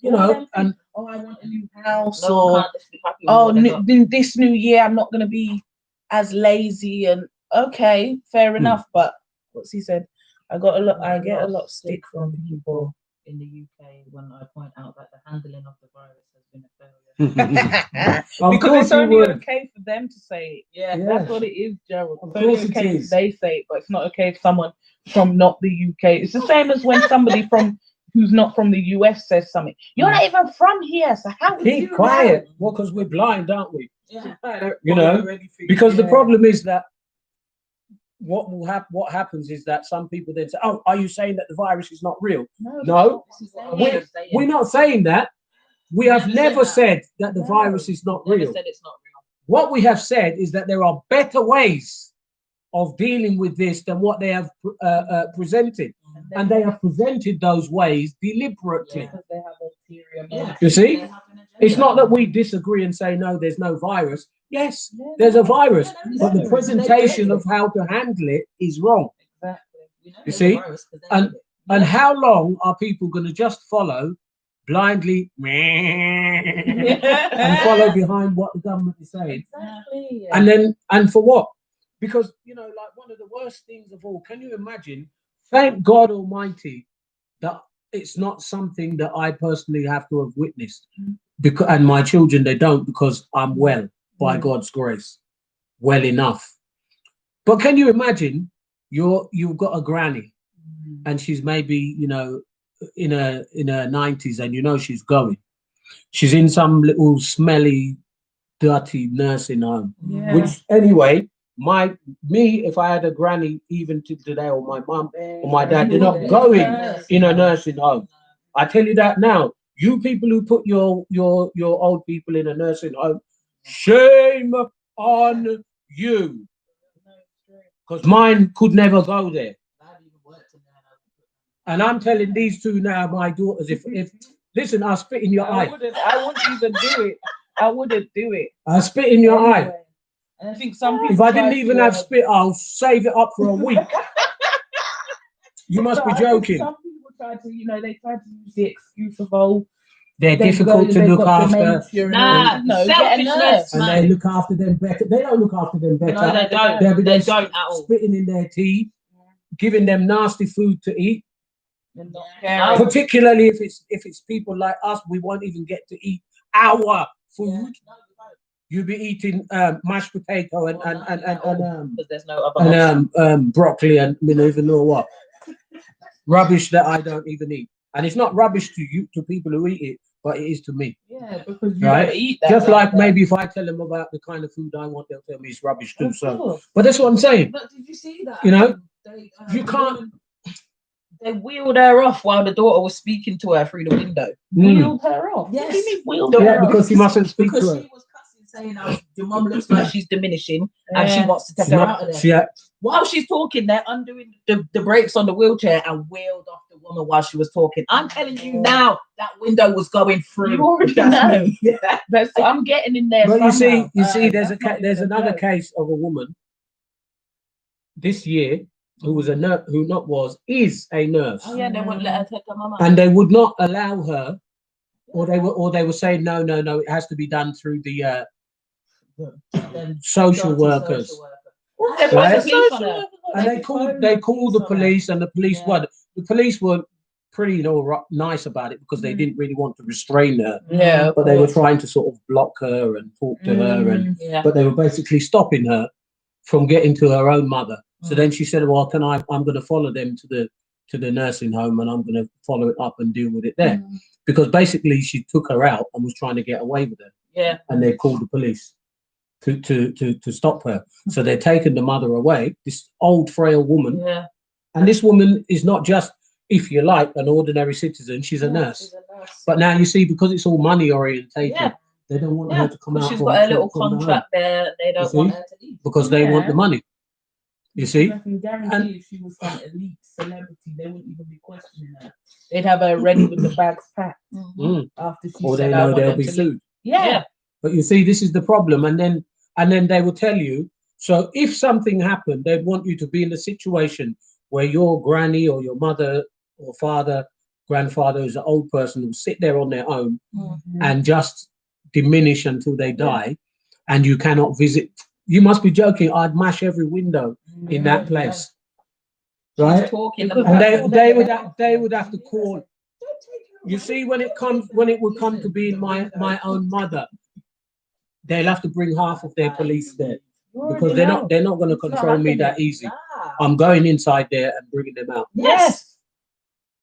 You All know, them and things. Oh, I want a new house. No or one can't just be happy with oh, what they got. this new year I'm not going to be as lazy. And okay, fair enough. But what's he said? I get a lot of stick from people. In the UK when I point out that the handling of the virus has been a failure. of Because course it's you only would. okay for them to say it. Yeah. Yeah. That's what it is, Gerald. Of It's only course it okay if is. they say it, but it's not okay if someone from not the UK. It's the same as when somebody from who's not from the US says something. You're not even from here, so how would you Keep quiet. know? Well, because we're blind, aren't we? Yeah. You know, because the Yeah. problem is that what happens is that some people then say, "Oh, are you saying that the virus is not real?" No, This is what I'm we're, saying. we're not saying that. We have never said that the No. virus is not Never real. said it's not real. What we have said is that there are better ways of dealing with this than what they have presented, and they have presented those ways deliberately. Yeah. Because they have ulterior Yeah. motives. You see, They have an agenda. it's not that we disagree and say no, there's no virus. Yes, Yeah, there's a virus, Yeah, there is. but the There is. presentation of how to handle it is wrong. Exactly. We know You there's a see? virus 'cause they And- did it. And how long are people going to just follow blindly and follow behind what the government is saying? Exactly. And for what? Because, you know, like one of the worst things of all, can you imagine? Thank God Almighty that it's not something that I personally have to have witnessed. Because, and my children, they don't, because I'm well, by God's grace, well enough. But can you imagine you've got a granny and she's maybe, you know, in her 90s, and you know she's going. She's in some little smelly, dirty nursing home. Yeah. Which anyway, if I had a granny even to today, or my mum or my dad, they're not going in a nursing home. I tell you that now. You people who put your old people in a nursing home, shame on you. Because mine could never go there. And I'm telling these two now, my daughters, if listen, I'll spit in your eye. I wouldn't even do it. I wouldn't do it. I'll spit in your eye. Anyway. And I think some people. If I didn't try even to, have spit, I'll save it up for a week. You must but be I think joking. Some people try to, they try to use the excuse of, oh, They're difficult to they've look got after, dementia and Nah, all. No, get a selfishness, nurse. and they look after them better. They don't look after them better. No, they don't. They'll be They there don't at all. spitting in their tea, giving them nasty food to eat. And not Yeah. caring. Particularly if it's people like us, we won't even get to eat our food. You'll be eating mashed potato and Because there's no other option. broccoli and you don't even know what rubbish that I don't even eat. And it's not rubbish to you, to people who eat it, but it is to me. Yeah, because you Right? don't eat that. Just like that. maybe if I tell them about the kind of food I want, they'll tell me it's rubbish too. Of So, course. but that's what I'm saying. But did you see that? You know, They, you can't. They wheeled her off while the daughter was speaking to her through the window. Wheeled her off. Yes. What do you mean wheeled Yeah, her Yeah, off? because he mustn't speak Because to her. she was cussing, saying, "Oh, your mum looks like she's diminishing, and she Yeah. wants to take She's her not- out of there." she had- While she's talking, they're undoing the brakes on the wheelchair and wheeled off the woman while she was talking. I'm telling you now, that window was going through. You already That's know. me. Yeah. That's, I'm getting in there. But you see, somehow. there's That's not there's even a another joke. case of a woman this year who was a nurse, is a nurse, Oh yeah, they wouldn't let her take her mum out. and they would not allow her, or they were saying no, it has to be done through the Them social dirty workers. social worker. Well, They they're called the social police on her. workers, And they called the police, and the police Yeah. the police were pretty nice about it because they didn't really want to restrain her, Yeah, but they were trying to sort of block her and talk to her, and Yeah. but they were basically stopping her from getting to her own mother. So then she said, well, I'm going to follow them to the nursing home, and I'm going to follow it up and deal with it there. Because basically she took her out and was trying to get away with her. Yeah. And they called the police to stop her. So they're taking the mother away, this old frail woman. Yeah. And this woman is not just, if you like, an ordinary citizen, she's a nurse. She's a nurse. But now you see, because it's all money orientated, Yeah. they don't want her to come out. She's got a little from the home, contract there. They don't want her to leave. because they want the money. You see? I can guarantee if she was some elite celebrity, they wouldn't even be questioning her. They'd have her ready with the bags packed after she Or said, they "I know want they'll them be to leave." sued. Yeah. But you see, this is the problem. And then they will tell you, so if something happened, they'd want you to be in a situation where your granny or your mother or father, grandfather, who's an old person, will sit there on their own and just diminish until they die, and you cannot visit. You must be joking. I'd mash every window in that place. Right? Talking And they would have to call. You see, when it would come to being my own mother, they'll have to bring half of their police there, because they're not going to control me that easy. I'm going inside there and bringing them out. Yes.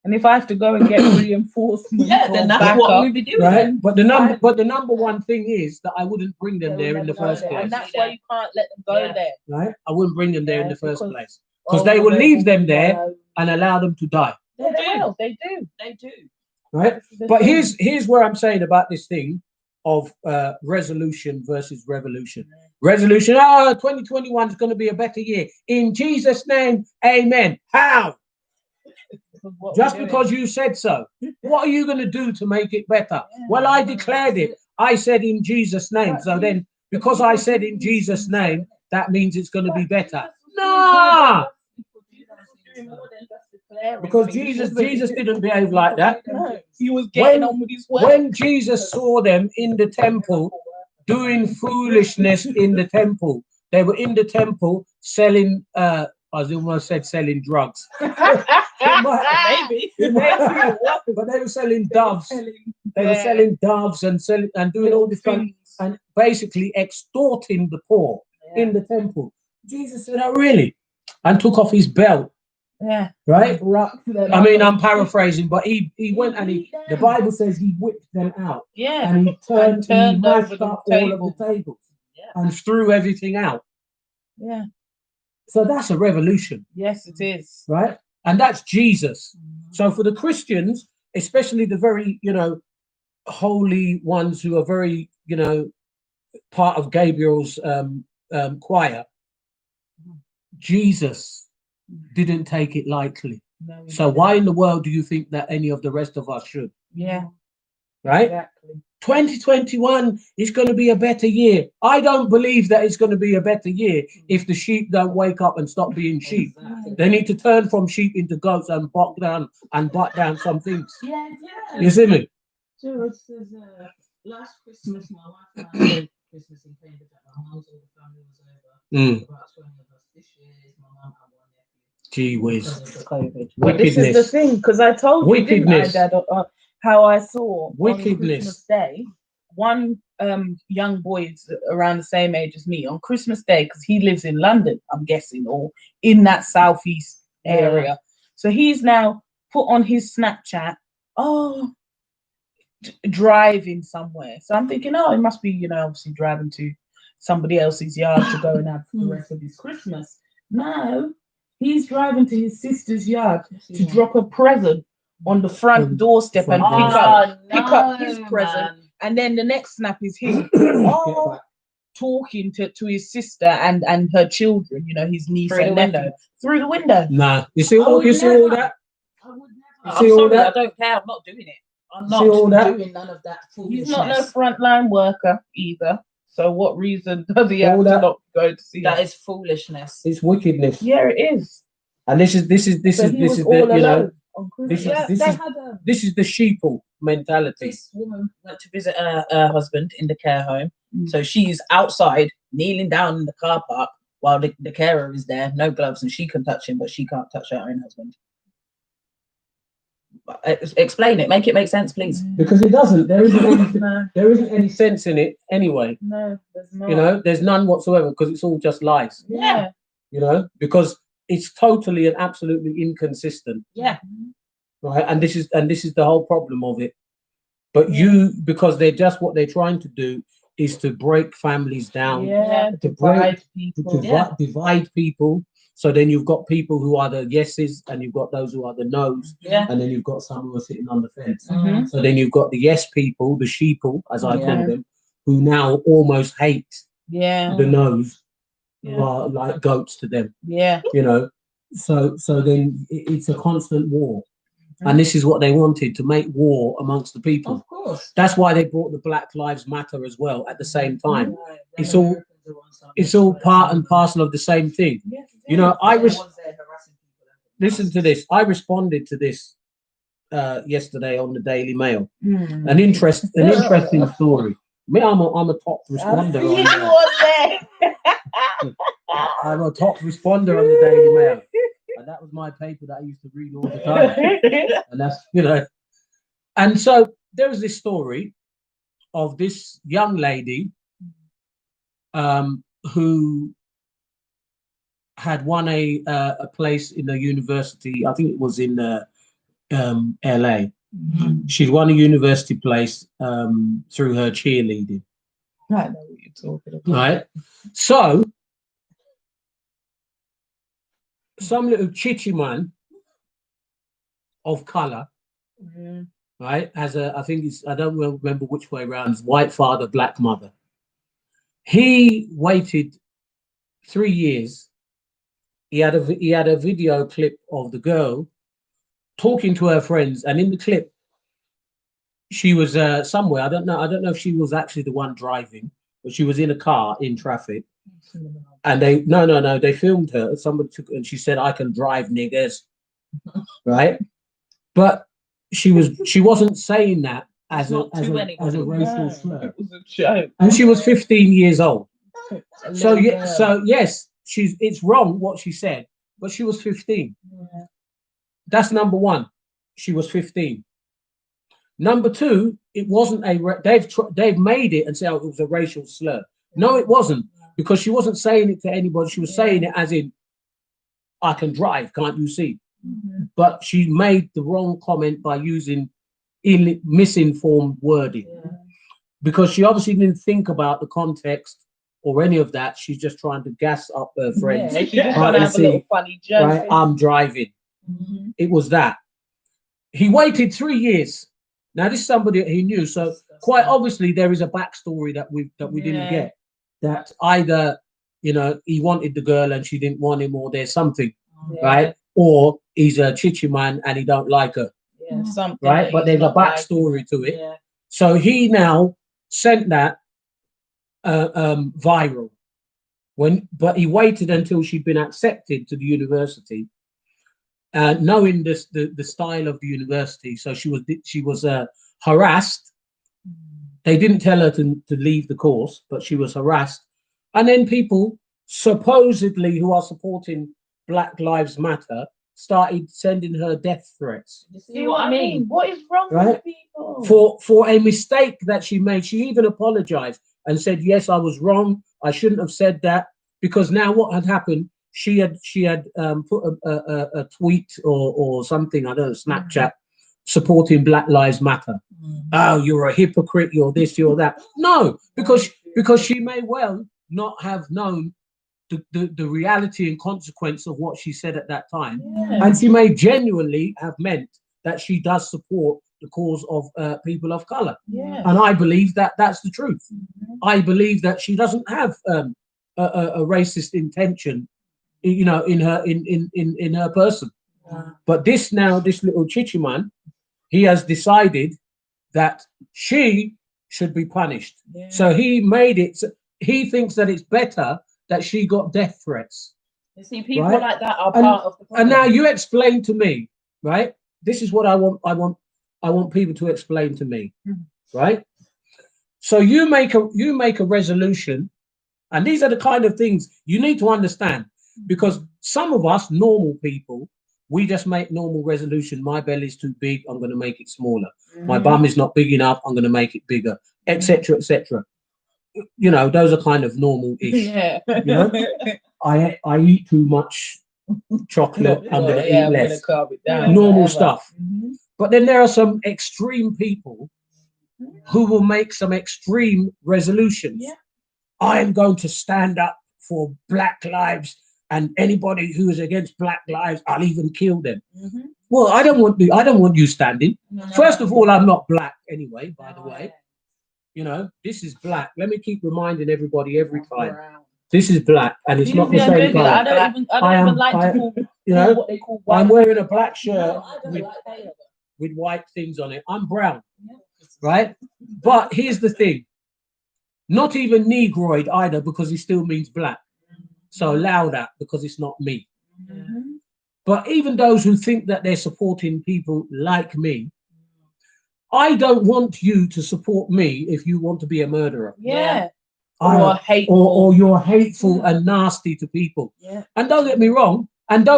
And if I have to go and get reinforcements, then that's what we'd be doing. Right? But the number one thing is that I wouldn't bring them there in the first place. And that's why you can't let them go there. Right? I wouldn't bring them there in the first place, because they will leave them there and allow them to die. They do. Right? But here's where I'm saying about this thing of resolution versus revolution. Resolution, 2021 is going to be a better year. In Jesus' name, amen. How? Just because you said so. What are you going to do to make it better? Well, I declared it. I said in Jesus' name. So then, because I said in Jesus' name, that means it's going to be better. No! Because Jesus didn't behave like that. No, he was getting on with his work. When Jesus saw them in the temple doing foolishness in the temple, they were in the temple selling, I almost said selling drugs. Maybe. But they were selling doves. They were selling doves and doing all this kind and basically extorting the poor in the temple. Jesus said, "Oh, really?" And took off his belt. Yeah. Right? I mean, I'm paraphrasing, but he went and the Bible says he whipped them out. Yeah. And he turned over mashed the up all of the tables and threw everything out. Yeah. So that's a revolution. Yes, it is. Right? And that's Jesus. So for the Christians, especially the very, holy ones who are very, part of Gabriel's choir, Jesus didn't take it lightly. No, So why in the world do you think that any of the rest of us should? Yeah. Right? Exactly. 2021 is going to be a better year. I don't believe that it's going to be a better year if the sheep don't wake up and stop being sheep. They need to turn from sheep into goats and butt down some things. Yeah. You see me? So it says last Christmas, my wife and I spent Christmas in Cambridge at my mum's. All the family was over. About 20 of us. This year is my mum and one nephew. Gee whiz. But this is the thing, because I told you, didn't I, Dad, how I saw on Christmas Day, one young boy is around the same age as me on Christmas Day, because he lives in London, I'm guessing, or in that southeast area. So he's now put on his Snapchat, driving somewhere. So I'm thinking, he must be, obviously driving to somebody else's yard to go and have the rest of his Christmas. No, he's driving to his sister's yard to drop a present on the front doorstep and pick up his present. And then the next snap is him talking to his sister and her children, his niece and nephew, through the window. Nah, you see all that? I would never. I'm sorry, I don't care. I'm not doing it. I'm not doing none of that foolishness. He's not no frontline worker either. So what reason does he have to not go to see that? Is foolishness. It's wickedness. Yeah, it is. And this is the this is the sheeple mentality. This woman went to visit her husband in the care home. So she's outside kneeling down in the car park while the carer is there, no gloves, and she can touch him, but she can't touch her own husband. Explain it. Make it make sense, please. Because it doesn't. There isn't any, No, there isn't any sense in it anyway. no, there's not. You know, there's none whatsoever because it's all just lies. Yeah. You know, because it's totally and absolutely inconsistent. Yeah. Right. And this is the whole problem of it. But because they're just what they're trying to do is to break families down, Yeah. to Divide to people. divide people. So then you've got people who are the yeses and you've got those who are the no's. Yeah. And then you've got some who are sitting on the fence. Mhm. So then you've got the yes people, the sheeple, as I call Yeah. them, who now almost hate Yeah. the no's, who Yeah. are like goats to them, Yeah. you know. So then it's a constant war. And this is what they wanted, to make war amongst the people. Of course. That's why they brought the Black Lives Matter as well at the same time. Right. It's all part and parcel of the same thing. Yes, You know, I was was listen to this. I responded to this yesterday on the Daily Mail. Mm. An interesting story. Me, I'm a top responder. You On that. was there. I'm a top responder on the Daily Mail, and that was my paper that I used to read all the time. And that's, you know, and so there was this story of this young lady who had won a place in a university. I think it was in LA. Mhm. She'd won a university place through her cheerleading. I know what you're talking about. Right. So some little chichi man of color, Mhm. right, has I think it's, I don't remember which way around, his white father, black mother. He waited 3 years. He had a video clip of the girl talking to her friends, and in the clip, she was somewhere. I don't know if she was actually the one driving, but she was in a car in traffic. And they filmed her. Somebody took, and she said, "I can drive, niggas," right? But she wasn't saying that as a racial slur. It was a joke. And she was 15 years old. A So little yeah, girl. so yes, it's wrong what she said, but she was 15. Yeah. That's number one. She was 15. Number two, it wasn't they've made it and said, oh, it was a racial slur. No, it wasn't, because she wasn't saying it to anybody. She was saying it as in, I can drive, can't you see? Mhm. But she made the wrong comment by using misinformed wording, because she obviously didn't think about the context or any of that. She's just trying to gas up her friends. Yeah, she just Right, trying to have a see, little funny joke. right, I'm driving. Mhm. It was that. He waited 3 years. Now this is somebody that he knew, so quite obviously there is a backstory that we didn't Yeah. get. That either, you know, he wanted the girl and she didn't want him, or there's something, Yeah. right? Or he's a chichi man and he don't like her, Yeah, something. right? that But he's there's a not like. backstory to it. Yeah. So he now sent that viral. But he waited until she'd been accepted to the university, knowing the style of the university. So she was harassed. They didn't tell her to leave the course, but she was harassed. And then people supposedly who are supporting Black Lives Matter started sending her death threats. You see what I mean? What is wrong Right? with people? For a mistake that she made. She even apologized and said, yes, I was wrong. I shouldn't have said that. Because now what had happened, she had put a tweet or something, I don't know, Snapchat, supporting Black Lives Matter. Oh, you're a hypocrite, you're this, you're that. No, because she may well not have known the reality and consequence of what she said at that time. Yeah. And she may genuinely have meant that she does support the cause of people of color. Yeah. And I believe that that's the truth. Mhm. I believe that she doesn't have a racist intention, you know, in her person. Yeah. But this little chichi man, he has decided that she should be punished. Yeah. So he made it. He thinks that it's better that she got death threats. You see, people Right? like that are And- part of the problem. And now you explain to me, right? This is what I want people to explain to me, right? So you make a resolution, and these are the kind of things you need to understand, because some of us normal people We just make normal resolution. My belly's too big, I'm going to make it smaller. My Mhm. bum is not big enough, I'm going to make it bigger, etc., etc. You know, those are kind of normal-ish. Yeah. You know? I eat too much chocolate, I'm going to eat I'm gonna less. carve it down. Normal whatever. stuff. Mhm. But then there are some extreme people who will make some extreme resolutions. Yeah. I am going to stand up for Black lives, and anybody who is against Black lives, I'll even kill them. Mhm. Well, I don't want you standing. First of all, I'm not black anyway, by the way. You know, this is black. Let me keep reminding everybody every time. This is black, and it's not the Yeah, same color. I don't even like to call You know, what they call I'm white. wearing a black shirt No, I don't with, like that either. with white things on it. I'm brown, right? But here's the thing. Not even negroid either, because it still means black. So allow that, because it's not me. Mhm. But even those who think that they're supporting people like me, I don't want you to support me if you want to be a murderer. Yeah. I- Or hateful. or you're hateful Yeah. and nasty to people. Yeah. And don't get me wrong, and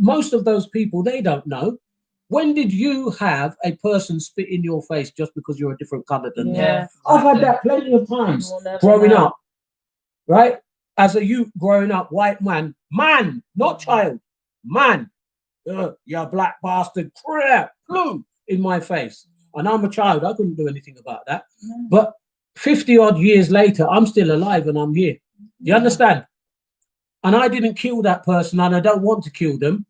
most of those people, they don't know. When did you have a person spit in your face just because you're a different color than them? Yeah. I've had that plenty of times You'll never growing know. up, right? As a youth growing up, white man, not child, man, you black bastard, crap, flew in my face. And I'm a child, I couldn't do anything about that. No. But 50 odd years later, I'm still alive and I'm here. You understand? And I didn't kill that person, and I don't want to kill them.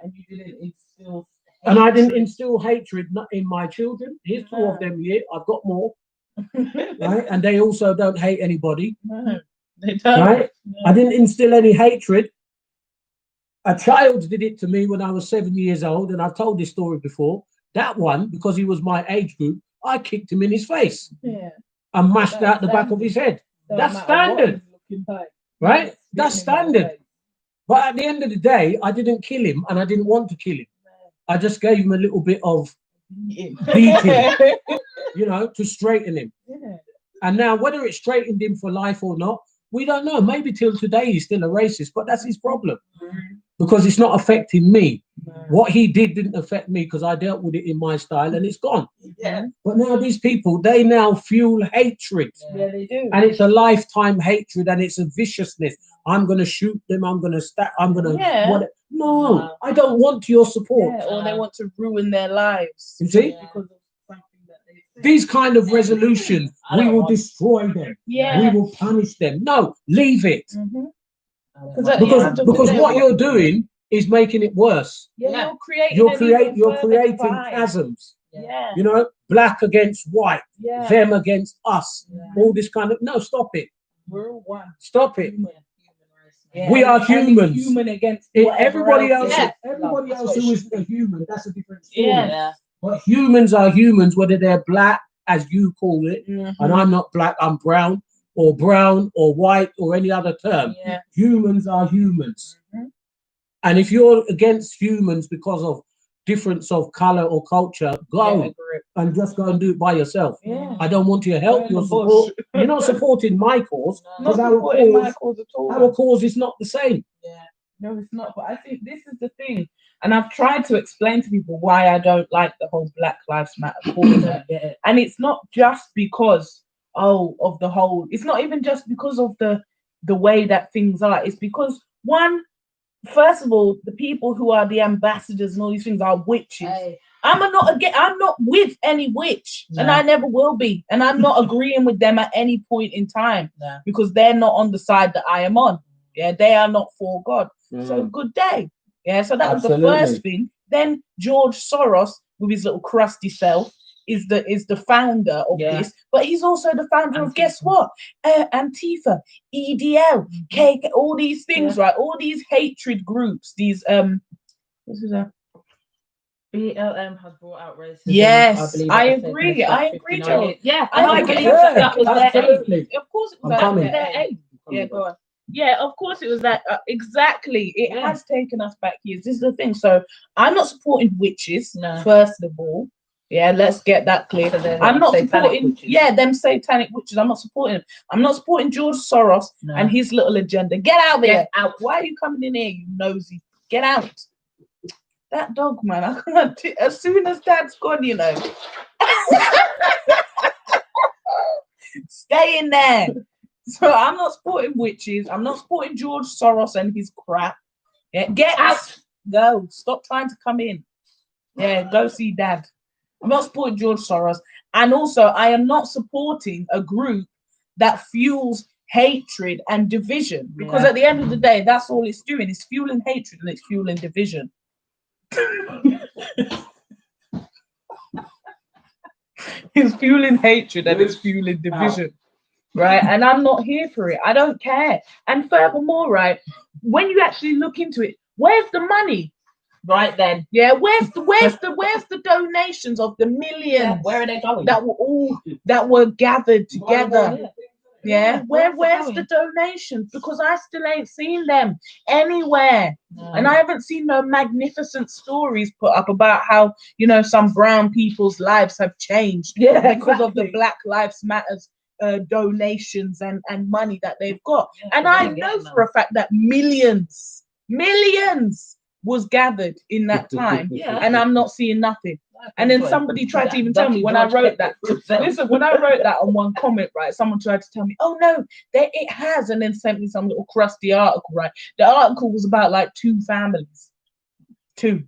And you didn't instill. And I didn't hatred. instill hatred in my children. Here's two of them here. I've got more, right? right? And they also don't hate anybody, No, they don't. right? No. I didn't instill any hatred. A child did it to me when I was 7 years old, and I've told this story before. That one, because he was my age group, I kicked him in his face Yeah. and mashed That's out the back of his head. Don't That's matter what standard, he's looking like. right? Spit That's in my standard. face. But at the end of the day, I didn't kill him, and I didn't want to kill him. I just gave him a little bit of beating, you know, to straighten him. Yeah. And now, whether it straightened him for life or not, we don't know. Maybe till today he's still a racist, but that's his problem, because it's not affecting me. No. What he did didn't affect me because I dealt with it in my style and it's gone. Yeah. But now these people, they now fuel hatred. Yeah, they do. And it's a lifetime hatred, and it's a viciousness. I'm going to shoot them. I'm going to stab. I'm going to. Yeah. No, I don't want your support. Yeah, or they want to ruin their lives. You see? Because of something that they say. These kind of resolutions, I we don't will want- destroy them. Yeah. We will punish them. No, leave it. Mhm. Because what you're doing is making it worse. Yeah, You're creating creating divide. chasms. Yeah. You know, black against white, Yeah. them against us. Yeah. All this kind of stop it. We're all one. Stop it. Yeah. We are And it's humans. human against Everybody whatever else, else. everybody That's else what who it is a human, that's a different story. Yeah. But humans are humans, whether they're black, as you call it, Mhm. and I'm not black, I'm brown or white or any other term. Yeah. Humans are humans. Mhm. And if you're against humans because of difference of color or culture, go Get a grip. and just go and do it by yourself. Yeah. I don't want your help, Go in your the support. bush. You're not supporting my cause, Not because supporting my cause at all. our cause is not the same. Yeah, no, it's not. But I think this is the thing, and I've tried to explain to people why I don't like the whole Black Lives Matter cause, and it's not just because of the whole. It's not even just because of the way that things are. It's because first of all, the people who are the ambassadors and all these things are witches. I'm not with any witch, and I never will be, and I'm not agreeing with them at any point in time because they're not on the side that I am on. Yeah, they are not for God. So good day. Yeah, so that was the first thing. Then George Soros, with his little crusty self, is the founder of this, but he's also the founder of, guess what? Antifa, EDL, KK, all these things, right? All these hatred groups, these what's his name? BLM has brought out racism. Yes, I agree, Joe. Yeah, and I believe that was their aim. Of course, it was their aim. Yeah, go on. Yeah, of course it was that. Exactly. It has taken us back years. This is the thing. So I'm not supporting witches, first of all. Yeah, let's get that clear. I'm not supporting, them satanic witches. I'm not supporting them. I'm not supporting George Soros and his little agenda. Get out there. Out. Why are you coming in here, you nosy? Get out. That dog, man, I can't. As soon as Dad's gone, you know, stay in there. So I'm not supporting witches. I'm not supporting George Soros and his crap. Yeah, get out. Go. Stop trying to come in. Yeah, go see Dad. I'm not supporting George Soros. And also, I am not supporting a group that fuels hatred and division. Because at the end of the day, that's all it's doing. It's fueling hatred and it's fueling division. It's fueling hatred and it's fueling division. Right? And I'm not here for it. I don't care. And furthermore, right, when you actually look into it, where's the money? Right then. Yeah, where's the donations of the millions? Yeah, where are they going? That were gathered together. Yeah, where's going? the donations? Because I still ain't seen them anywhere. No. And I haven't seen no magnificent stories put up about how, you know, some brown people's lives have changed because of the Black Lives Matters donations and money that they've got. Yeah, and I know for a fact that millions was gathered in that time. Yeah. And I'm not seeing nothing. And then somebody tried to even tell me when I wrote that. Listen, when I wrote that on one comment, right, someone tried to tell me, oh no, it has, and then sent me some little crusty article, right? The article was about like 2 families. 2.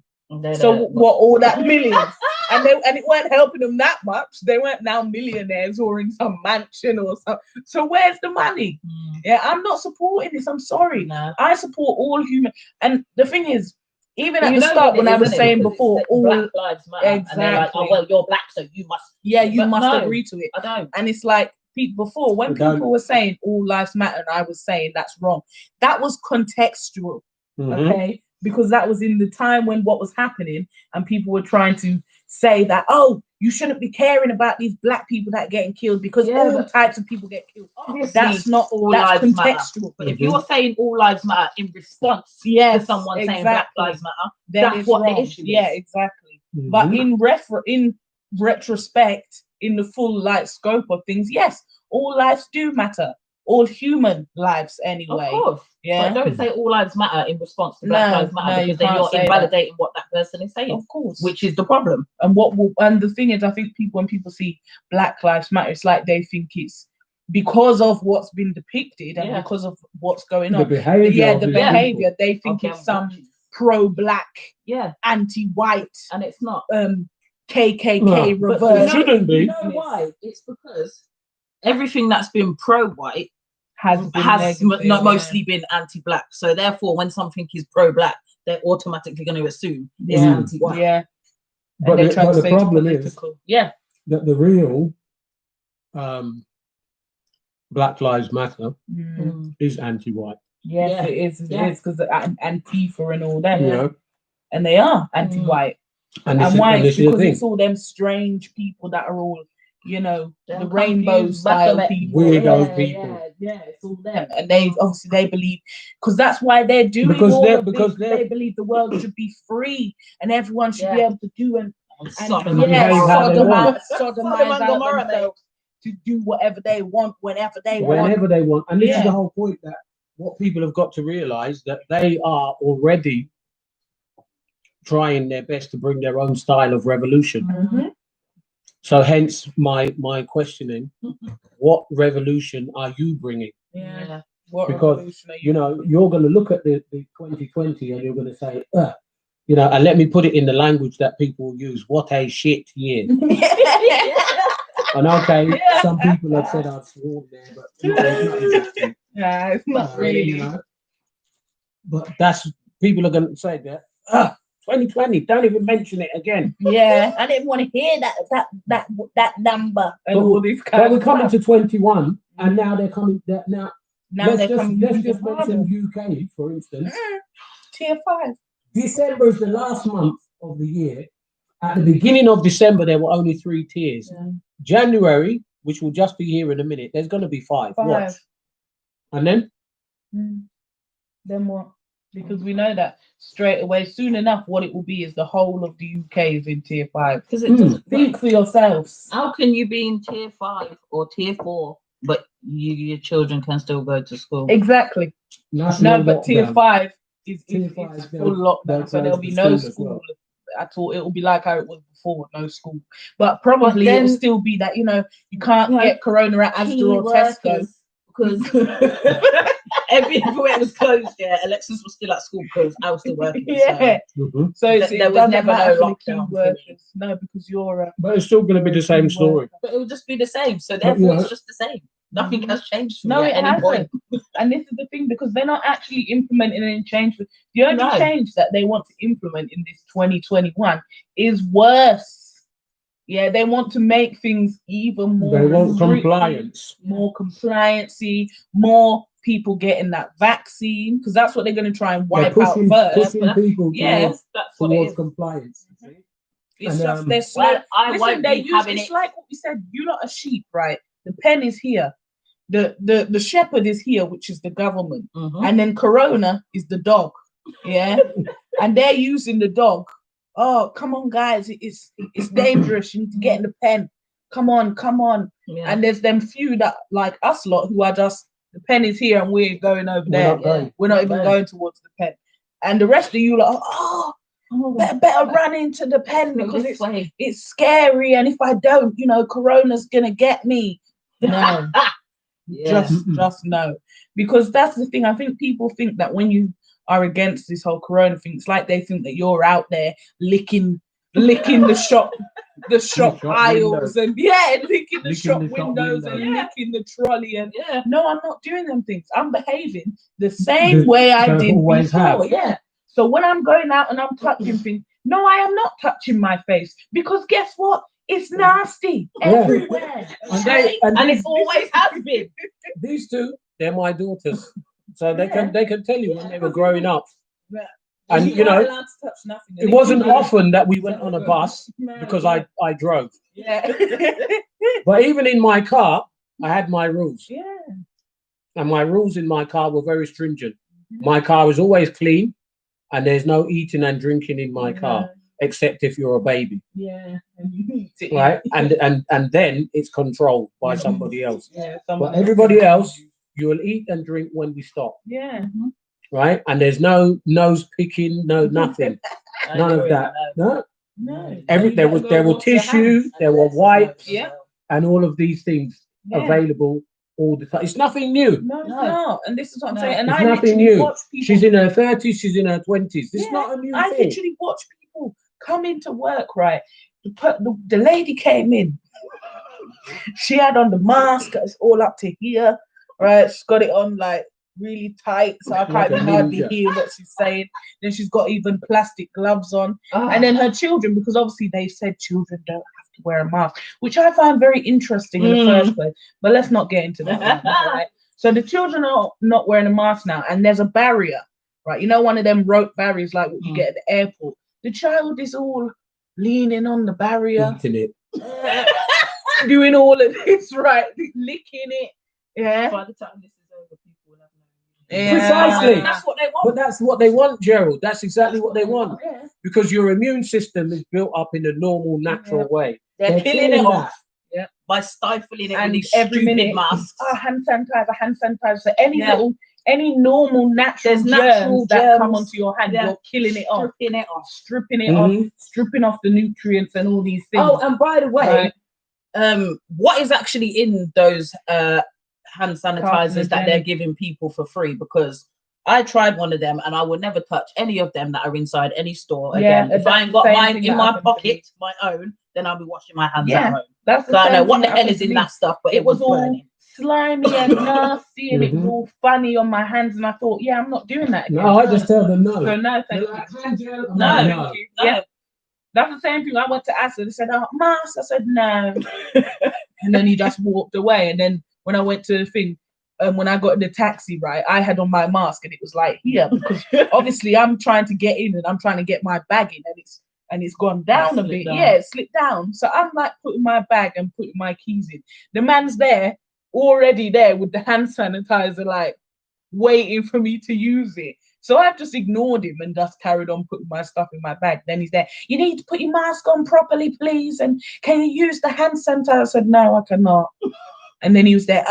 So what, all that millions? and it weren't helping them that much. They weren't now millionaires or in some mansion or something. So where's the money? Yeah, I'm not supporting this. I'm sorry. No. I support all human. And the thing is, even at the start, when I was saying before, all Black Lives Matter, exactly. And they're like, oh well, you're black, so you must. Yeah, you must no, agree to it. I don't. And it's like before, when people were saying all lives matter, and I was saying that's wrong. That was contextual, okay? Because that was in the time when what was happening, and people were trying to say that, oh, you shouldn't be caring about these black people that are getting killed because all types of people get killed. Obviously, that's not all lives contextual. Matter. But if you're saying all lives matter in response to someone saying Black Lives Matter, then that's what the issue is. Yeah, exactly. But in retrospect, in the full scope of things, yes, all lives do matter. All human lives, anyway. Of course. Yeah. But don't say all lives matter in response to Black Lives Matter, because then you're invalidating what that person is saying. Of course. Which is the problem. And and the thing is, I think when people see Black Lives Matter, it's like they think it's because of what's been depicted and because of what's going on. The behavior. The behavior. They think it's some pro-black, anti-white, and it's not. KKK reverse. It shouldn't be. You know why? It's because everything that's been pro-white has mostly been anti-black. So therefore, when something is pro-black, they're automatically going to assume it's anti-white. Yeah. But the problem is that the real Black Lives Matter is anti-white. Yes, it is. It is because Antifa and all that. Yeah. And they are anti-white. And why? Because it's all them strange people that are all, you know, the rainbow style people, weirdo people. Yeah, it's all them, and they believe, because that's why they're doing because they believe the world should be free and everyone should be able to do and sodomize themselves to do whatever they want whenever they want. And this is the whole point, that what people have got to realize, that they are already trying their best to bring their own style of revolution. So hence my questioning, what revolution are you bringing? Because you know, you're going to look at the 2020 and you're going to say, you know, and let me put it in the language that people use, what a shit year. And okay, some people have said I've sworn there, but it's not really. You know, but people are going to say that. 2020, don't even mention it again. Yeah, I didn't want to hear that number and all this kind of. But we're coming to 21, and now they're coming. Now they're coming. Let's just mention UK, for instance. Tier 5. December is the last month of the year. At the beginning of December, there were only 3 tiers. January, which will just be here in a minute, there's going to be 5. Watch. And then? Then what? Because we know that straight away, soon enough, what it will be is the whole of the UK is in tier 5. Because it doesn't think for yourselves. How can you be in tier 5 or tier 4, but your children can still go to school? Exactly. But tier 5 is Tier if it's five, full they'll lockdown, so close there'll the be no school as school well. at all. It will be like how it was before, no school. But probably then- it'll still be that, you know, you can't No, get corona at key Asda or Tesco. workers, because everywhere was closed. Yeah, Alexis was still at school because I was still working. Yeah. Mhm. So it's, There it was doesn't never matter no for the key lockdown for me. workers. No, because you're But it's still going to be the same key story. worker. But it would just be the same. So But, therefore, yeah. it's just the same. Nothing has changed for No, me it at any point. hasn't. And this is the thing, because they're not actually implementing any change. The only No. change that they want to implement in this 2021 is worse. Yeah, they want to make things even more They want restrictive, compliance. more compliancy, more people getting that vaccine, because that's what they're going to try and They're wipe out pushing, first. pushing people Yeah, towards, That's what it towards is. compliance. you see. It's And, just um, they're slow. Well, I Listen, won't they be use having it's it. like what we said. You lot are sheep, right? The pen is here. The shepherd is here, which is the government, Mhm. and then Corona is the dog. Yeah, and they're using the dog. Oh, come on, guys! It's dangerous. You need to get in the pen. Come on, come on. Yeah. And there's them few that like us lot who are just the pen is here and we're going over We're there. not going. We're not even going towards the pen. And the rest of you like, better run into the pen because this way. it's scary. And if I don't, you know, Corona's gonna get me. No, Yeah. just no. Because that's the thing. I think people think that when you are against this whole Corona thing, it's like they think that you're out there licking the shop shop aisles windows. and licking the Licking shop the shop windows window. and licking the trolley and Yeah. no, I'm not doing them things. I'm behaving the same way I they did always before. have. Yeah. So when I'm going out and I'm touching things, no, I am not touching my face because guess what? It's nasty Yeah. everywhere. And they, and And these, it always has been. these two, they're my daughters, so they Yeah. can tell you when they were growing up. Yeah. And You're you not know, allowed to touch nothing. it wasn't often that we went on a No. bus because I drove. Yeah. But even in my car, I had my rules, Yeah. and my rules in my car were very stringent. Mhm. My car is always clean, and there's no eating and drinking in my car, No. except if you're a baby, Yeah. And you need to right? eat. And then it's controlled by Mhm. somebody else. Yeah. But someone everybody else, you will eat and drink when we stop, Yeah. right? And there's no nose picking, no nothing, none of that. No, No. there were tissue, there were wipes, Yeah. and all of these things Yeah. available all the time. It's nothing new. No, it's No. not. And this is what I'm No. saying. And It's I nothing literally new. watch people. She's in her 30s, she's in her 20s. It's Yeah, not a new I thing. literally watch people come into work, right? The lady came in. She had on the mask, it's all up to here, right? She's got it on like really tight, so I Like can't a even hardly ninja. hear what she's saying. Then she's got even plastic gloves on. Ah. And then her children, because obviously they said children don't have to wear a mask, which I find very interesting in the first place. But let's not get into that. Right? So the children are not wearing a mask now, and there's a barrier, right? You know, one of them rope barriers like what you get at the airport. The child is all leaning on the barrier, Eating it. doing all of this, right? Licking it. Yeah. By the time this is over, people will have known. Yeah. Precisely. That's what they But want. that's what they want, Gerald. That's exactly what they want. Yeah. Because your immune system is built up in a normal, natural way. They're killing it off that. by stifling it And with these every stupid minute, masks. hand sanitizer. So any Yeah. any normal natural There's natural germs that come germs. onto your hand, Yeah. you're killing it off, Stripping it off. stripping it off, Mhm. stripping off the nutrients and all these things. Oh, and by the way, Right. what is actually in those hand sanitizers that they're Carcinogenic. giving people for free? Because I tried one of them and I would never touch any of them that are inside any store Yeah, again. If that's I ain't the got same mine thing in that my happened to me. pocket, my own, then I'll be washing my hands Yeah. at home. That's the So I know same what thing the that hell happened is to in me. that stuff, but It was all burning. slimy and nasty, and it was Mhm. all funny on my hands, and I thought, yeah, I'm not doing that again. No, I just tell them no. So no, thank They're you. like, hand gel? I'm No, like, Thank you. no. Yeah. That's the same thing. I went to Asda. They said, "Oh, mask." I said, "No," and then he just walked away. And then when I went to the thing, when I got in the taxi, right, I had on my mask, and it was like here because obviously I'm trying to get in and I'm trying to get my bag in, and it's gone down a slipped bit. down. Yeah, it slipped down. So I'm like putting my bag and putting my keys in. The man's there, already there with the hand sanitizer, like waiting for me to use it. So I've just ignored him and just carried on putting my stuff in my bag. Then he's there. "You need to put your mask on properly, please. And can you use the hand sanitizer?" I said, "No, I cannot." And then he was there.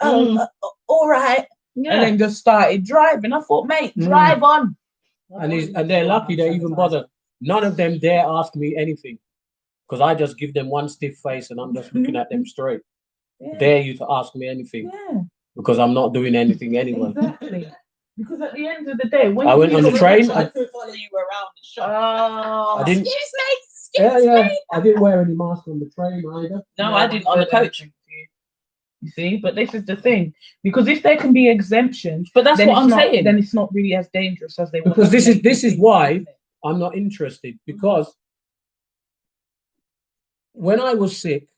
All right. and then just started driving. I thought, mate, drive on. And they're lucky they even bother. None of them dare ask me anything because I just give them one stiff face and I'm just looking at them straight. Yeah. Dare you to ask me anything Yeah, because I'm not doing anything anyway. exactly. Because at the end of the day, when I went on the train. I could follow you around the shop. Oh, I didn't. excuse me. I didn't wear any mask on the train either. No, I didn't on the coach. You see, but this is the thing, because if there can be exemptions, But that's then what it's I'm not, saying. then it's not really as dangerous as they want Because to this is make this it is seem, why isn't it? I'm not interested. Because when I was sick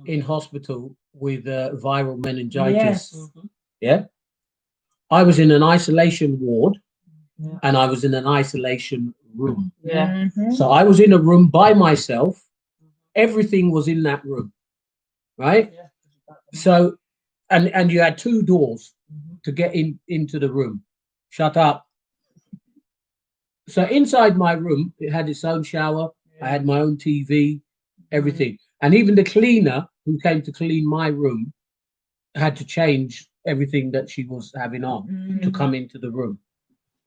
in hospital with viral meningitis, Yes. I was in an isolation ward Yeah. and I was in an isolation room. Yeah. Mhm. So I was in a room by myself. Everything was in that room, right? So, and you had two doors to get into the room. Shut up. So inside my room, it had its own shower. I had my own TV, everything. And even the cleaner who came to clean my room had to change everything that she was having on to come into the room,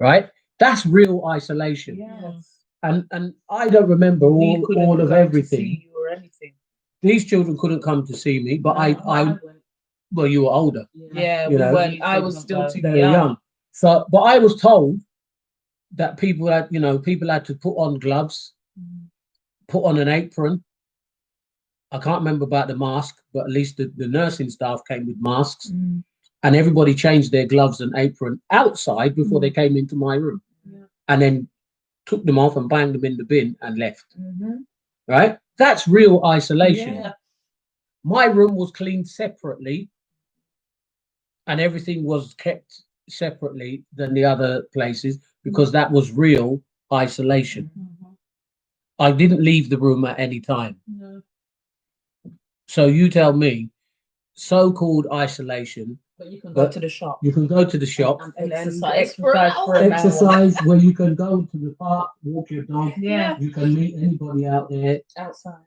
right? That's real isolation. Yes. And I don't remember We couldn't all of go to everything. see you or anything. These children couldn't come to see me, but I well, you were older. Yeah, You we know, weren't. I was still too They were young. young. So, but I was told that people had to put on gloves, put on an apron. I can't remember about the mask, but at least the nursing staff came with masks, and everybody changed their gloves and apron outside before they came into my room, and then took them off and banged them in the bin and left. Right? That's real isolation. Yeah. My room was cleaned separately, and everything was kept separately than the other places because that was real isolation. I didn't leave the room at any time. So you tell me, so-called isolation. But you can go to the shop. You can go to the shop And then exercise for an hour. exercise where you can go to the park, walk your dog. Yeah. You can meet anybody out there. outside.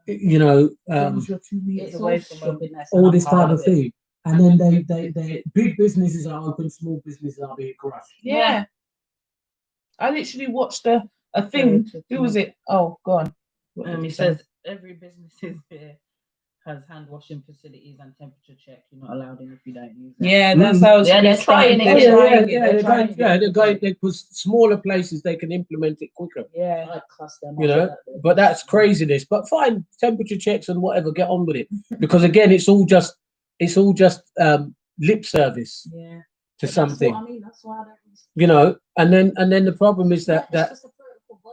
You know, As long as you're 2 meters It's away away from from them. all this type of thing. And then they big businesses are open, small businesses are being crushed. Yeah. I literally watched a thing. Who was it? Oh, go on. What did he It say? says every business here has hand washing facilities and temperature check. You're not allowed in if you don't use it. Yeah, that's how it's Yeah, they're trying it. They're trying it. They're going because smaller places they can implement it quicker. Yeah. I'd class them You off know, with that. but that's craziness. But fine, temperature checks and whatever, get on with it. Because again, it's all just lip service Yeah. to something. That's what I mean. That's why I don't. You know, and then the problem is that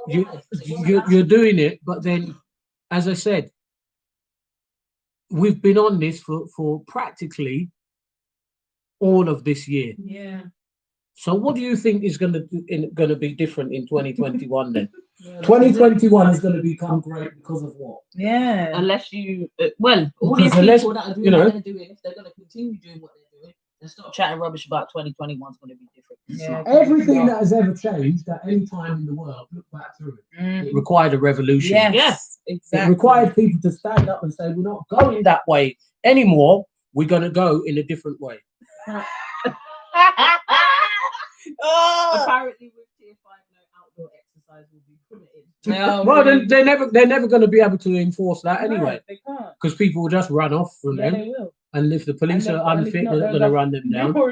you're doing it, but then, as I said, we've been on this for practically all of this year. Yeah. So what do you think is going to be different in 2021 then? 2021 is going to become great because of what? Yeah. Unless you, all Because these unless, people that are doing you know- what they're doing, if they're going to continue doing what they're doing, then stop chatting rubbish about 2021 is going to be different. It's Yeah. not. Everything that has ever changed at any time in the world, look back through it. It required a revolution. Yes. Yes. It Exactly. required people to stand up and say, we're not going that way anymore. We're going to go in a different way. Oh. Apparently, with tier 5, no outdoor exercise will be permitted. No, Well, really. they're never going to be able to enforce that No, anyway, they can't. because people will just run off from Yeah, them. they will. And if the police And are if unfit, not, they're not they'll going to have- run them down. No,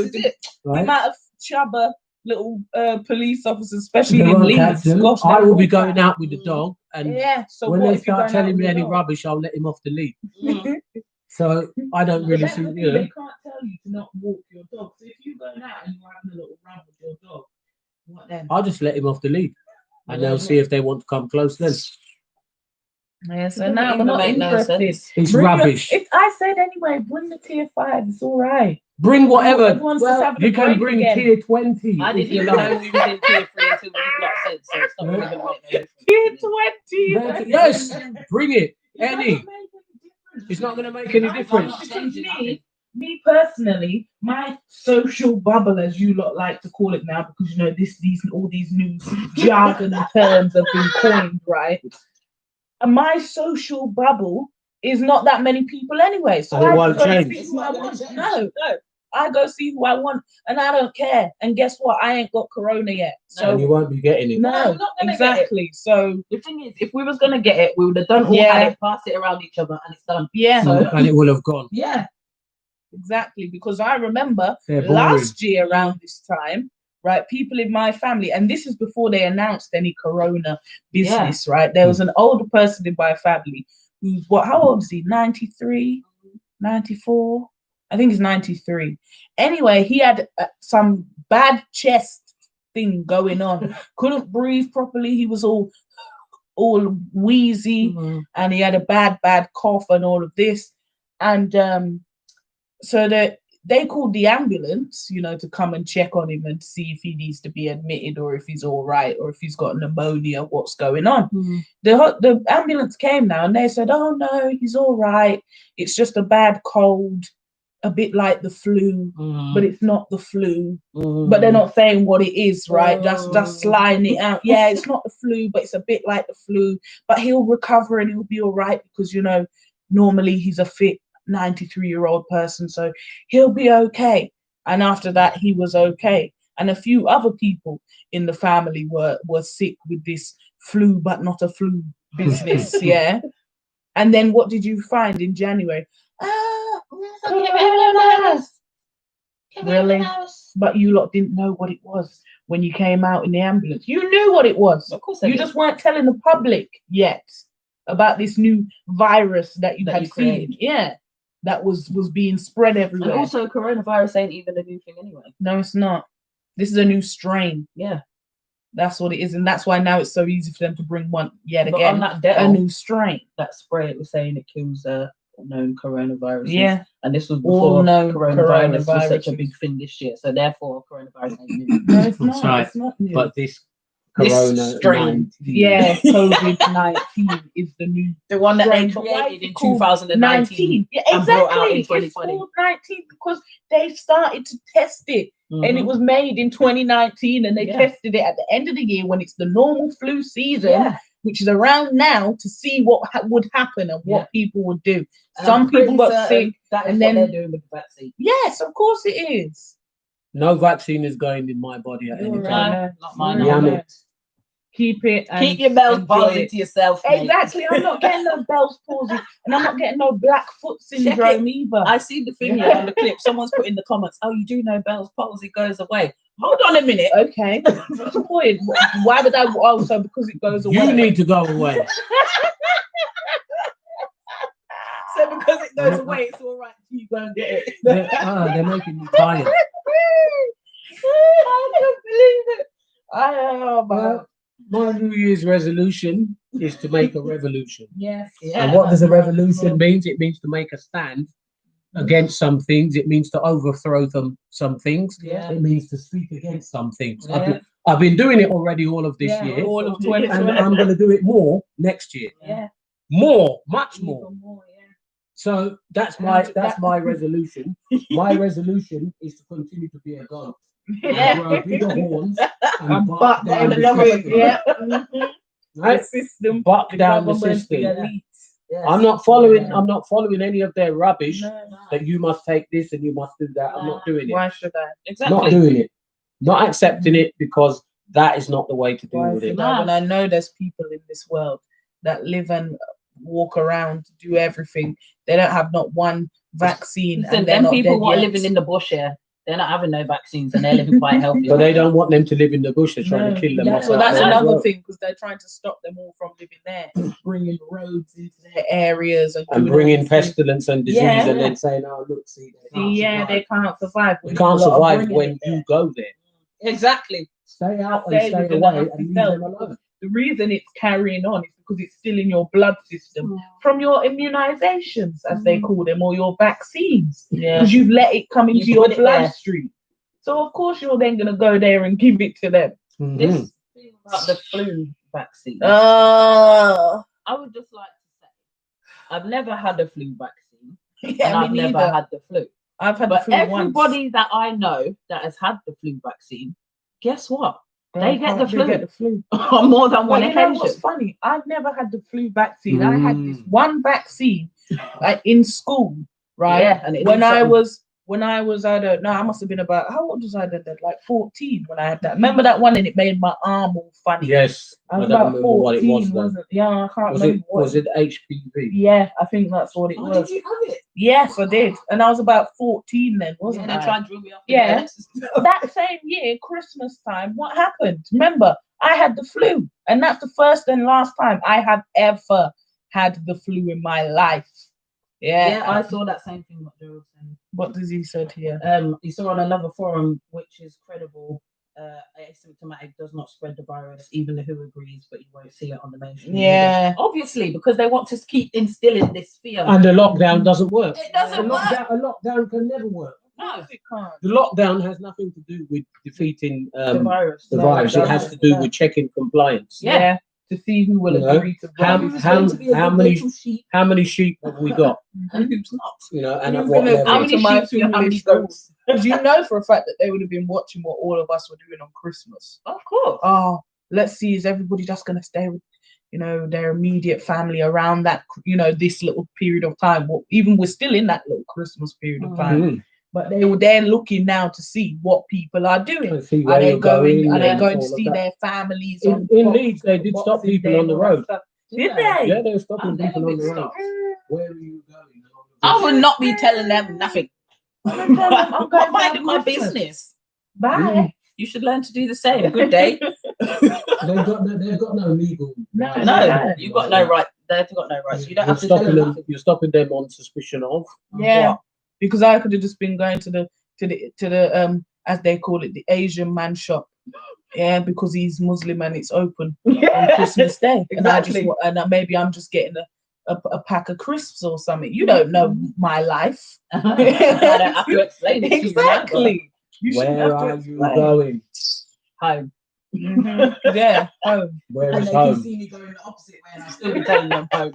This is it. the Right? amount of chabba little police officers, especially They in won't catch Leeds. them. Gosh, I they will be won't going catch. out with the dog, and Yeah. So when what they if you're start going out telling with me your any dog? rubbish, I'll let him off the lead. Mm. So I don't really But see, that's the you thing, know. they can't tell you to not walk your dog. So if you're going out and you're having a little run with your dog, what then? I'll just let him off the lead, and they'll see if they want to come close. Then Yeah, so Doesn't now even we're not make no interested. sense. it's Bring your- rubbish. If I said anyway, bring the tier 5. It's all right. Bring whatever. Everyone's just Well, having a you can break bring again. tier 20 I if didn't you even know like. we was in tier 3 until you lot said so. It's not really going to make no difference. Tier 20. Yes, bring it. It doesn't Any. make difference. It's not going to make any I'm difference. not changing me personally, my social bubble, as you lot like to call it now, because you know all these new jargon terms have been coined, right? And my social bubble is not that many people anyway, so And it I won't can change. think what I want. No, I go see who I want, and I don't care. And guess what? I ain't got corona yet. And So you won't be getting it. No, no, you're not gonna exactly. So The thing is, if we was gonna get it, we would have done all Yeah. had it, passed it around each other, and it's done. yeah, So- And it will have gone. Yeah. exactly. Because I remember They're boring. last year around this time, right? People in my family, and this is before they announced any corona business, right? There was an older person in my family who's how old is he? 93, 94? I think he's 93. Anyway, he had some bad chest thing going on. Couldn't breathe properly. He was all wheezy, and he had a bad cough and all of this. And so they called the ambulance, to come and check on him and see if he needs to be admitted or if he's all right or if he's got pneumonia, what's going on. The ambulance came now and they said, oh no, he's all right. It's just a bad cold, a bit like the flu, but it's not the flu. But they're not saying what it is, right? Just sliding it out. Yeah, it's not the flu, but it's a bit like the flu. But he'll recover and he'll be all right because, normally he's a fit 93-year-old person, so he'll be okay. And after that, he was okay. And a few other people in the family were sick with this flu, but not a flu business. Yeah. And then what did you find in January? Really? But you lot didn't know what it was when you came out in the ambulance. You knew what it was. Of course, You just weren't telling the public yet about this new virus that you That had you seen. created. Yeah, that was being spread And everywhere. also, coronavirus ain't even a new thing anyway. No, it's not. This is a new strain. Yeah. That's what it is, and that's why now it's so easy for them to bring one yet But again. on that A Dettol, new strain. that spray, it was saying it kills known coronaviruses. Yeah, And this was all before known coronavirus was such a coronaviruses. big thing this year. So therefore, coronavirus ain't new. No, it's That's not. right. It's not new. But this This corona strain. yeah, COVID-19 is the new The one that they strain. But why is created it in called 2019. Yeah, and brought out in exactly. It's 2020. called 19 because they started to test it. And it was made in 2019 and they Yeah. tested it at the end of the year when it's the normal flu season, Yeah. which is around now, to see what would happen and what people would do. And Some I'm pretty people got certain sick. That is and what then- they're doing with the vaccine. Yes, of course it is. No vaccine is going in my body at any You're time. right. Not mine. You're Yam either. right. it. Keep it. And Keep your Bell's enjoy palsy it. to yourself, mate. Exactly. I'm not getting no Bell's palsy and I'm not getting no black foot syndrome either. I see the thing here on the clip. Someone's put in the comments, oh, you do know Bell's palsy goes away. Hold on a minute. Okay. What's the point? Why would I also because it goes away? You need to go away. So because it goes away, it's all right. You go and get it. They're making me tired. I can't believe it. Oh Well, my New Year's resolution is to make a revolution. yes. Yeah. And what does a revolution mean? It means to make a stand against some things. It means to overthrow some things. Yeah. It means to speak against some things. Yeah. I've been doing it already all of this Yeah, year. all of And 2020. I'm going to do it more next year. Yeah. More, much more. Even more, yeah. So that's my resolution. My resolution is to continue to be a goat. Yeah. Grow bigger horns And and buck buck down down the the government. system. Yeah. Right? The system. Buck the down the government, system. the elite. Yes. I'm not following any of their rubbish No. that you must take this and you must do that. I'm not doing it. Why should I? Exactly. Not doing it. Not accepting it because that is not the way to deal Why with it. should I? When I know there's people in this world that live and walk around, do everything. They don't have not one vaccine. Listen, and they're them not people dead who are yet. living in the bush here, they're not having no vaccines and they're living quite healthy. But they don't want them to live in the bush. They're trying No, to kill them yeah, off. so out that's there as another well. thing because they're trying to stop them all from living there, bringing roads into their areas and, And doing bringing all these things. pestilence and disease Yeah. and then saying, oh, look, see, they can't Yeah, survive. they can't survive. They can't People are survive bringing when it there. you go there. Exactly. Stay out Stay and stay within away the and leave cell. them alone. The reason it's carrying on is because it's still in your blood system from your immunizations, as they call them, or your vaccines, Yeah. because you've let it come into You your put it there. bloodstream. So of course you're then gonna go there and give it to them. Mhm. This thing about the flu vaccine, Oh, I would just like to say, I've never had a flu vaccine yeah, and I've me never neither. had the flu. I've had But the flu everybody that I know that has had the flu vaccine, guess what? They get the flu. They get the flu. On more than one Well, you know what's occasion. funny? I've never had the flu vaccine. I had this Mm. one vaccine in school, right? Yeah, and it When did I something. was when I was, I don't know, I must have been about, how old was I then? Like 14 when I had that. Remember that one and it made my arm all funny? Yes, I was don't about remember what it 14, was though. wasn't Yeah, I can't Was remember it what. was it HPV? Yeah, I think that's what it Oh, was. did you have it? Yes, I did. And I was about 14 then, wasn't Yeah, they I? tried to drill me off. Yeah. That same year, Christmas time, what happened? Remember, I had the flu. And that's the first and last time I have ever had the flu in my life. Yeah. Yeah, I saw that same thing what Joe was saying. What does he said here? You saw on another forum, which is credible, asymptomatic does not spread the virus. Even the WHO agrees, but you won't see it on the mainstream media. Yeah. Obviously, because they want to keep instilling this fear. And the lockdown doesn't work. It doesn't work. A lockdown can never work. No, It can't. The lockdown has nothing to do with defeating the virus. the No, virus. it It has doesn't. to do with checking compliance. Yeah. To see who will You know, agree to how- run. Who's how- going to be a how good many- little sheep How many sheep have we got? and who's not? You know, and at Who's what gonna- level? How How many many sheep do you have? How many foolish goats? Because you know for a fact that they would have been watching what all of us were doing on Christmas. Of course. Oh, let's see, is everybody just going to stay with, their immediate family around that, this little period of time? Well, even we're still in that little Christmas period of time, Mhm. but they're looking now to see what people are doing. I see Are where they you're going. Are they and going to all of see that. their families? In on Leeds, they did stop Boxing people Day on the and all that road. stuff? Did they? Yeah, they were stopping Oh, people they've on the been road. stopped. Where are you going? I would not be telling them nothing. I'm telling them I'm going minding my down Christmas. business. Bye. You should learn to do the same. Good day. They've got no legal. No, right. No, Yeah. you got no right. They've got no rights. You don't have to tell them nothing. You're stopping them on suspicion of. Yeah, What? because I could have just been going to the as they call it, the Asian man shop. Yeah, because he's Muslim and it's open on Christmas Day. Exactly. And maybe I'm just getting a pack of crisps or something. You don't know my life. I don't have to explain it to you. Exactly. You shouldn't Where have to are you explain. going? Home. Mhm. Yeah, home. Where And is they can home? see me going the opposite way and I'll still be telling them home.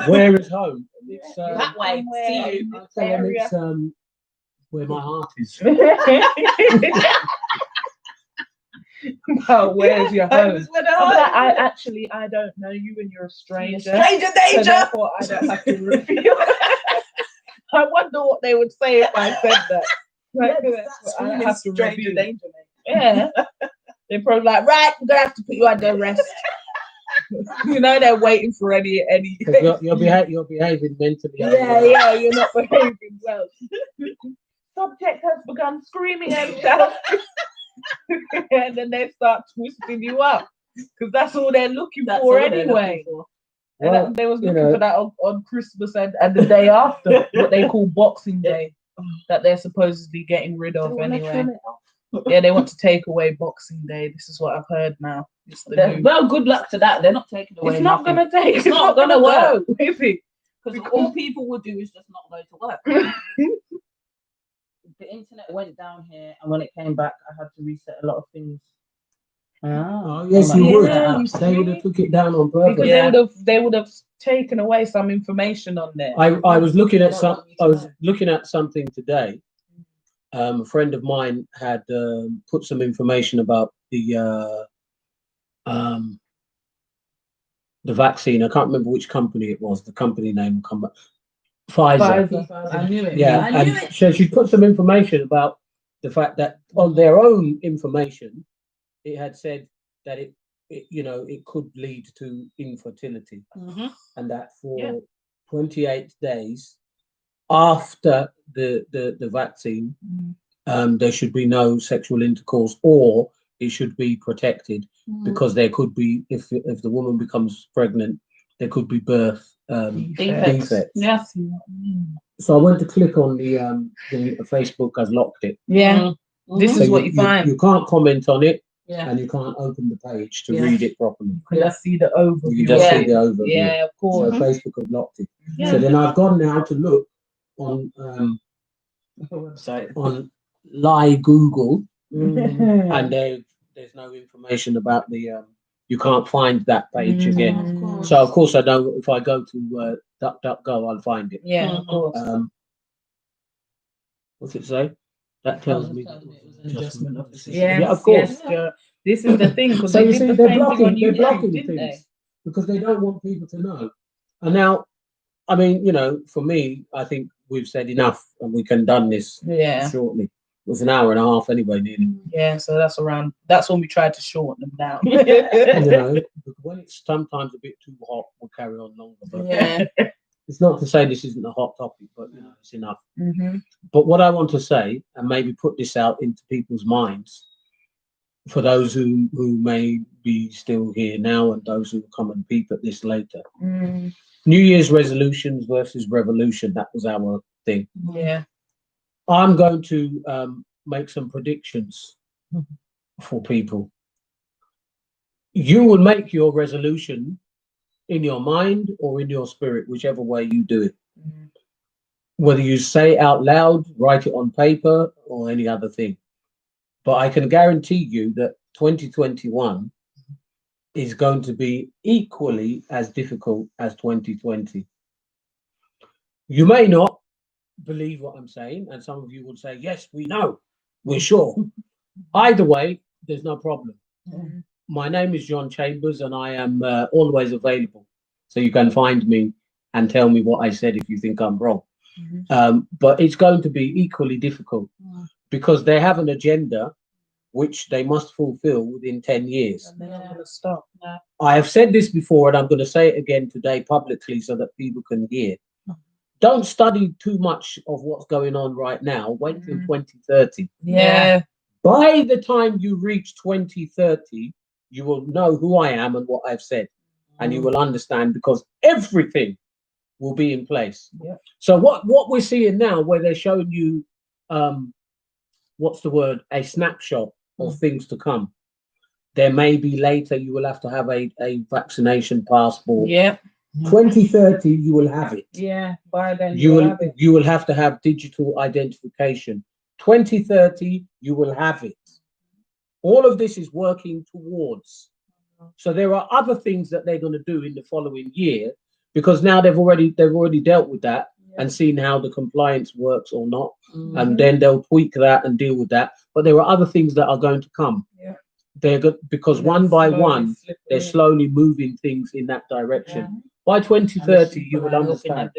Where is home? It's That way. Somewhere See in you. this I'll tell them area. it's where my heart is. Oh, where's your Home home? is where the Oh, heart but is. I don't know you and you're a stranger. Stranger So danger. therefore, I don't have to reveal. I wonder what they would say if I said that. Like, That's I don't really have to stranger reveal. danger, mate. Yeah. They're probably like, right, I'm gonna have to put you under arrest. They're waiting for any. 'Cause you're behaving mentally. Yeah, you're not behaving well. Subject has begun screaming and shouting. And then they start twisting you up. Because that's all they're looking That's for all they're anyway. looking for. And Well, they was you looking know. for that on Christmas and the day after, what they call Boxing Day, that they're supposedly getting rid of anyway. Yeah, they want to take away Boxing Day. This is what I've heard now. It's the new. Well, good luck to that. They're not taking away. It's not nothing. gonna take. It's not gonna go, is it? Because all people would do is just not go to work. The internet went down here, and when it came back, I had to reset a lot of things. Oh, yes, you would. Yeah, you They would have took it down on purpose. Because Yeah. they would have taken away some information on there. I was looking at They don't want you to I was know. looking at something today. A friend of mine had put some information about the vaccine. I can't remember which company it was. The company name will come back. Pfizer. I knew it. Yeah, I knew and it. so she put some information about the fact that on their own information, it had said that it could lead to infertility, Mhm. and that for Yeah. 28 days after the vaccine, there should be no sexual intercourse, or it should be protected, because there could be, if the woman becomes pregnant, there could be birth Defects. defects. Yeah. So I went to click on the Facebook has locked it. Yeah, Mhm. this So is what you find. You can't comment on it, Yeah. and you can't open the page to Yeah. read it properly. You just see the overview. You just Yeah. see the overview. Yeah, of So course. Facebook have locked it. Yeah. So then I've gone now to look on Website. on Lie Google, Mm. and there's no information about the you can't find that page again. Of course. So of course I know if I go to DuckDuckGo, I'll find it. Yeah, of course. What's it say? That tells me Tells me it was an adjustment of the system. Yes, Yeah, of course. Yes, girl. This is the thing, because So they you did see, the they're same thing on blocking YouTube, things didn't they? because they don't want people to know. And now I mean, you know, for me, I think we've said enough, and we can done this Yeah. shortly. It was an hour and a half anyway, nearly. Yeah, so that's when we tried to shorten them down. You know, when it's sometimes a bit too hot, we'll carry on longer. But Yeah. it's not to say this isn't a hot topic, but you know, it's enough. Hmm. But what I want to say, and maybe put this out into people's minds, for those who may be still here now and those who will come and peep at this later. Mm, New Year's resolutions versus revolution. That was our thing. yeah. I'm going to make some predictions for people. You will make your resolution in your mind or in your spirit, whichever way you do it. Mm. Whether you say it out loud, write it on paper, or any other thing. But I can guarantee you that 2021 is going to be equally as difficult as 2020. You may not believe what I'm saying, and some of you will say, yes, we know, we're sure. Either way, there's no problem. Mm. My name is John Chambers, and I am always available. So you can find me and tell me what I said if you think I'm wrong. Mhm. But it's going to be equally difficult because they have an agenda which they must fulfill within 10 years. And they're not going to stop. No. I have said this before, and I'm going to say it again today publicly so that people can hear. Don't study too much of what's going on right now. Wait till 2030. Yeah. By the time you reach 2030, you will know who I am and what I've said, and you will understand because everything will be in place. Yeah. So what we're seeing now, where they're showing you, what's the word, a snapshot of things to come. There may be later you will have to have a vaccination passport. Yeah. 2030, you will have it. Yeah. By then You will have it. you will have to have digital identification. 2030, you will have it. All of this is working towards. So there are other things that they're going to do in the following year because now they've already dealt with that and seen how the compliance works or not, and then they'll tweak that and deal with that. But there are other things that are going to come. Yeah. They're good because one by one they're slowly moving things in that direction. Yeah. By 2030, you will understand,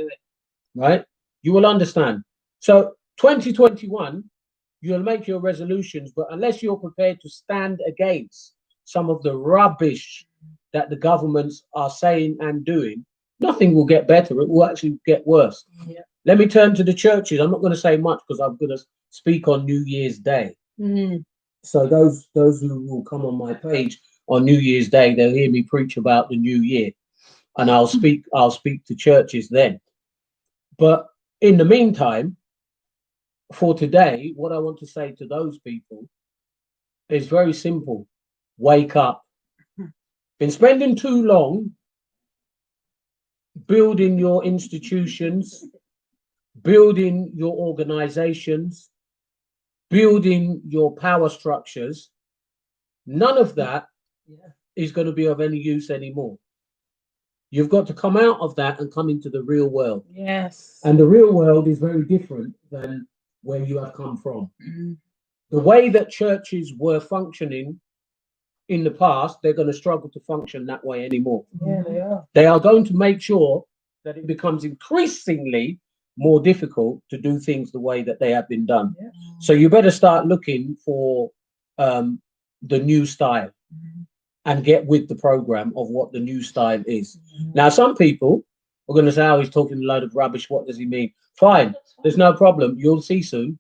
right? You will understand. So 2021, you'll make your resolutions, but unless you're prepared to stand against some of the rubbish that the governments are saying and doing, nothing will get better. It will actually get worse. Yeah. Let me turn to the churches. I'm not going to say much because I'm going to speak on New Year's Day. So those who will come on my page on New Year's Day, they'll hear me preach about the new year, and I'll speak to churches then. But in the meantime, for today, what I want to say to those people is very simple. Wake up. Been spending too long building your institutions, building your organizations, building your power structures. None of that is going to be of any use anymore. You've got to come out of that and come into the real world. Yes. And the real world is very different than where you have come from. The way that churches were functioning in the past, they're going to struggle to function that way anymore. Yeah, they are. They are going to make sure that it becomes increasingly more difficult to do things the way that they have been done. Yeah. So you better start looking for the new style and get with the program of what the new style is. Now, some people are going to say, oh, he's talking a load of rubbish. What does he mean? Fine. There's no problem. You'll see soon.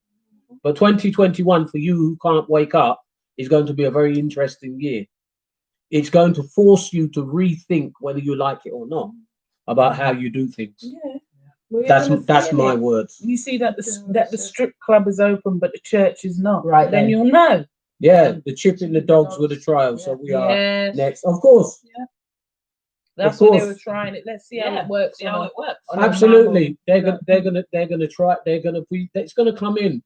But 2021 for you who can't wake up is going to be a very interesting year. It's going to force you to rethink whether you like it or not about how you do things. Yeah. Well, That's my words. You see that the strip club is open, but the church is not. Right, Then then. you'll know. Yeah, the chipping the dogs with a trial. So we are Yes. next. Of course. Yeah. That's Of what they course. were trying it. Let's see how it works. See how it works. on a Absolutely. normal- They're gonna try. It's gonna come in.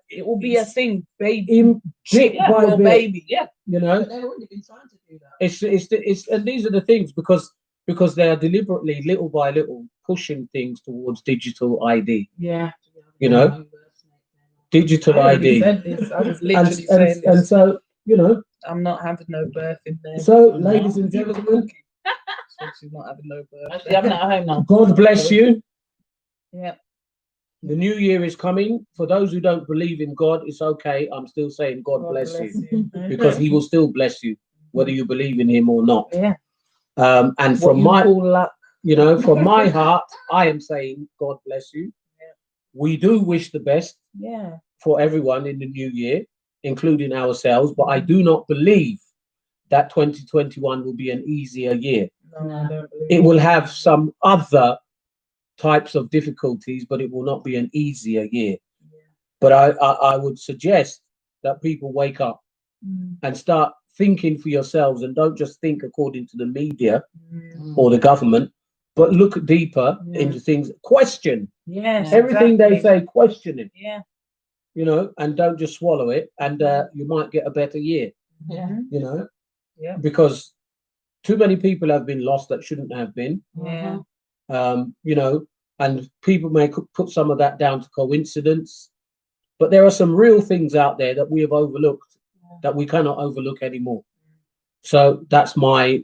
It will be a thing, baby. In bit by Your bit. baby. Yeah. You know, They've already been trying to do that. it's and these are the things because they are deliberately little by little pushing things towards digital ID. Yeah. You know, digital I already ID. said this. I was literally saying And this. so, you know, I'm not having no birth in there. so ladies and gentlemen, said she's not having no birthday. Actually, I'm not at home now. God bless you. Yeah. The new year is coming. For those who don't believe in God, it's okay. I'm still saying God bless you, because He will still bless you, whether you believe in Him or not. Yeah. And What from you my, call luck. from my heart, I am saying God bless you. Yeah. We do wish the best Yeah. for everyone in the new year, including ourselves, but I do not believe that 2021 will be an easier year. No, I don't believe It will have some other types of difficulties, but it will not be an easier year. But I would suggest that people wake up and start thinking for yourselves, and don't just think according to the media or the government, but look deeper into things. Question Yes. everything they exactly. say, question it, Yeah. and don't just swallow it, and you might get a better year, Yeah. Yeah. because too many people have been lost that shouldn't have been. Yeah. And people may put some of that down to coincidence, but there are some real things out there that we have overlooked that we cannot overlook anymore. So that's my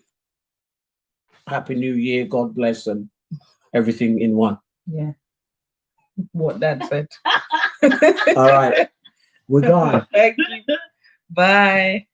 Happy New Year, God bless, and everything in one. Yeah. What Dad said. All right, we're gone. Thank you. Bye.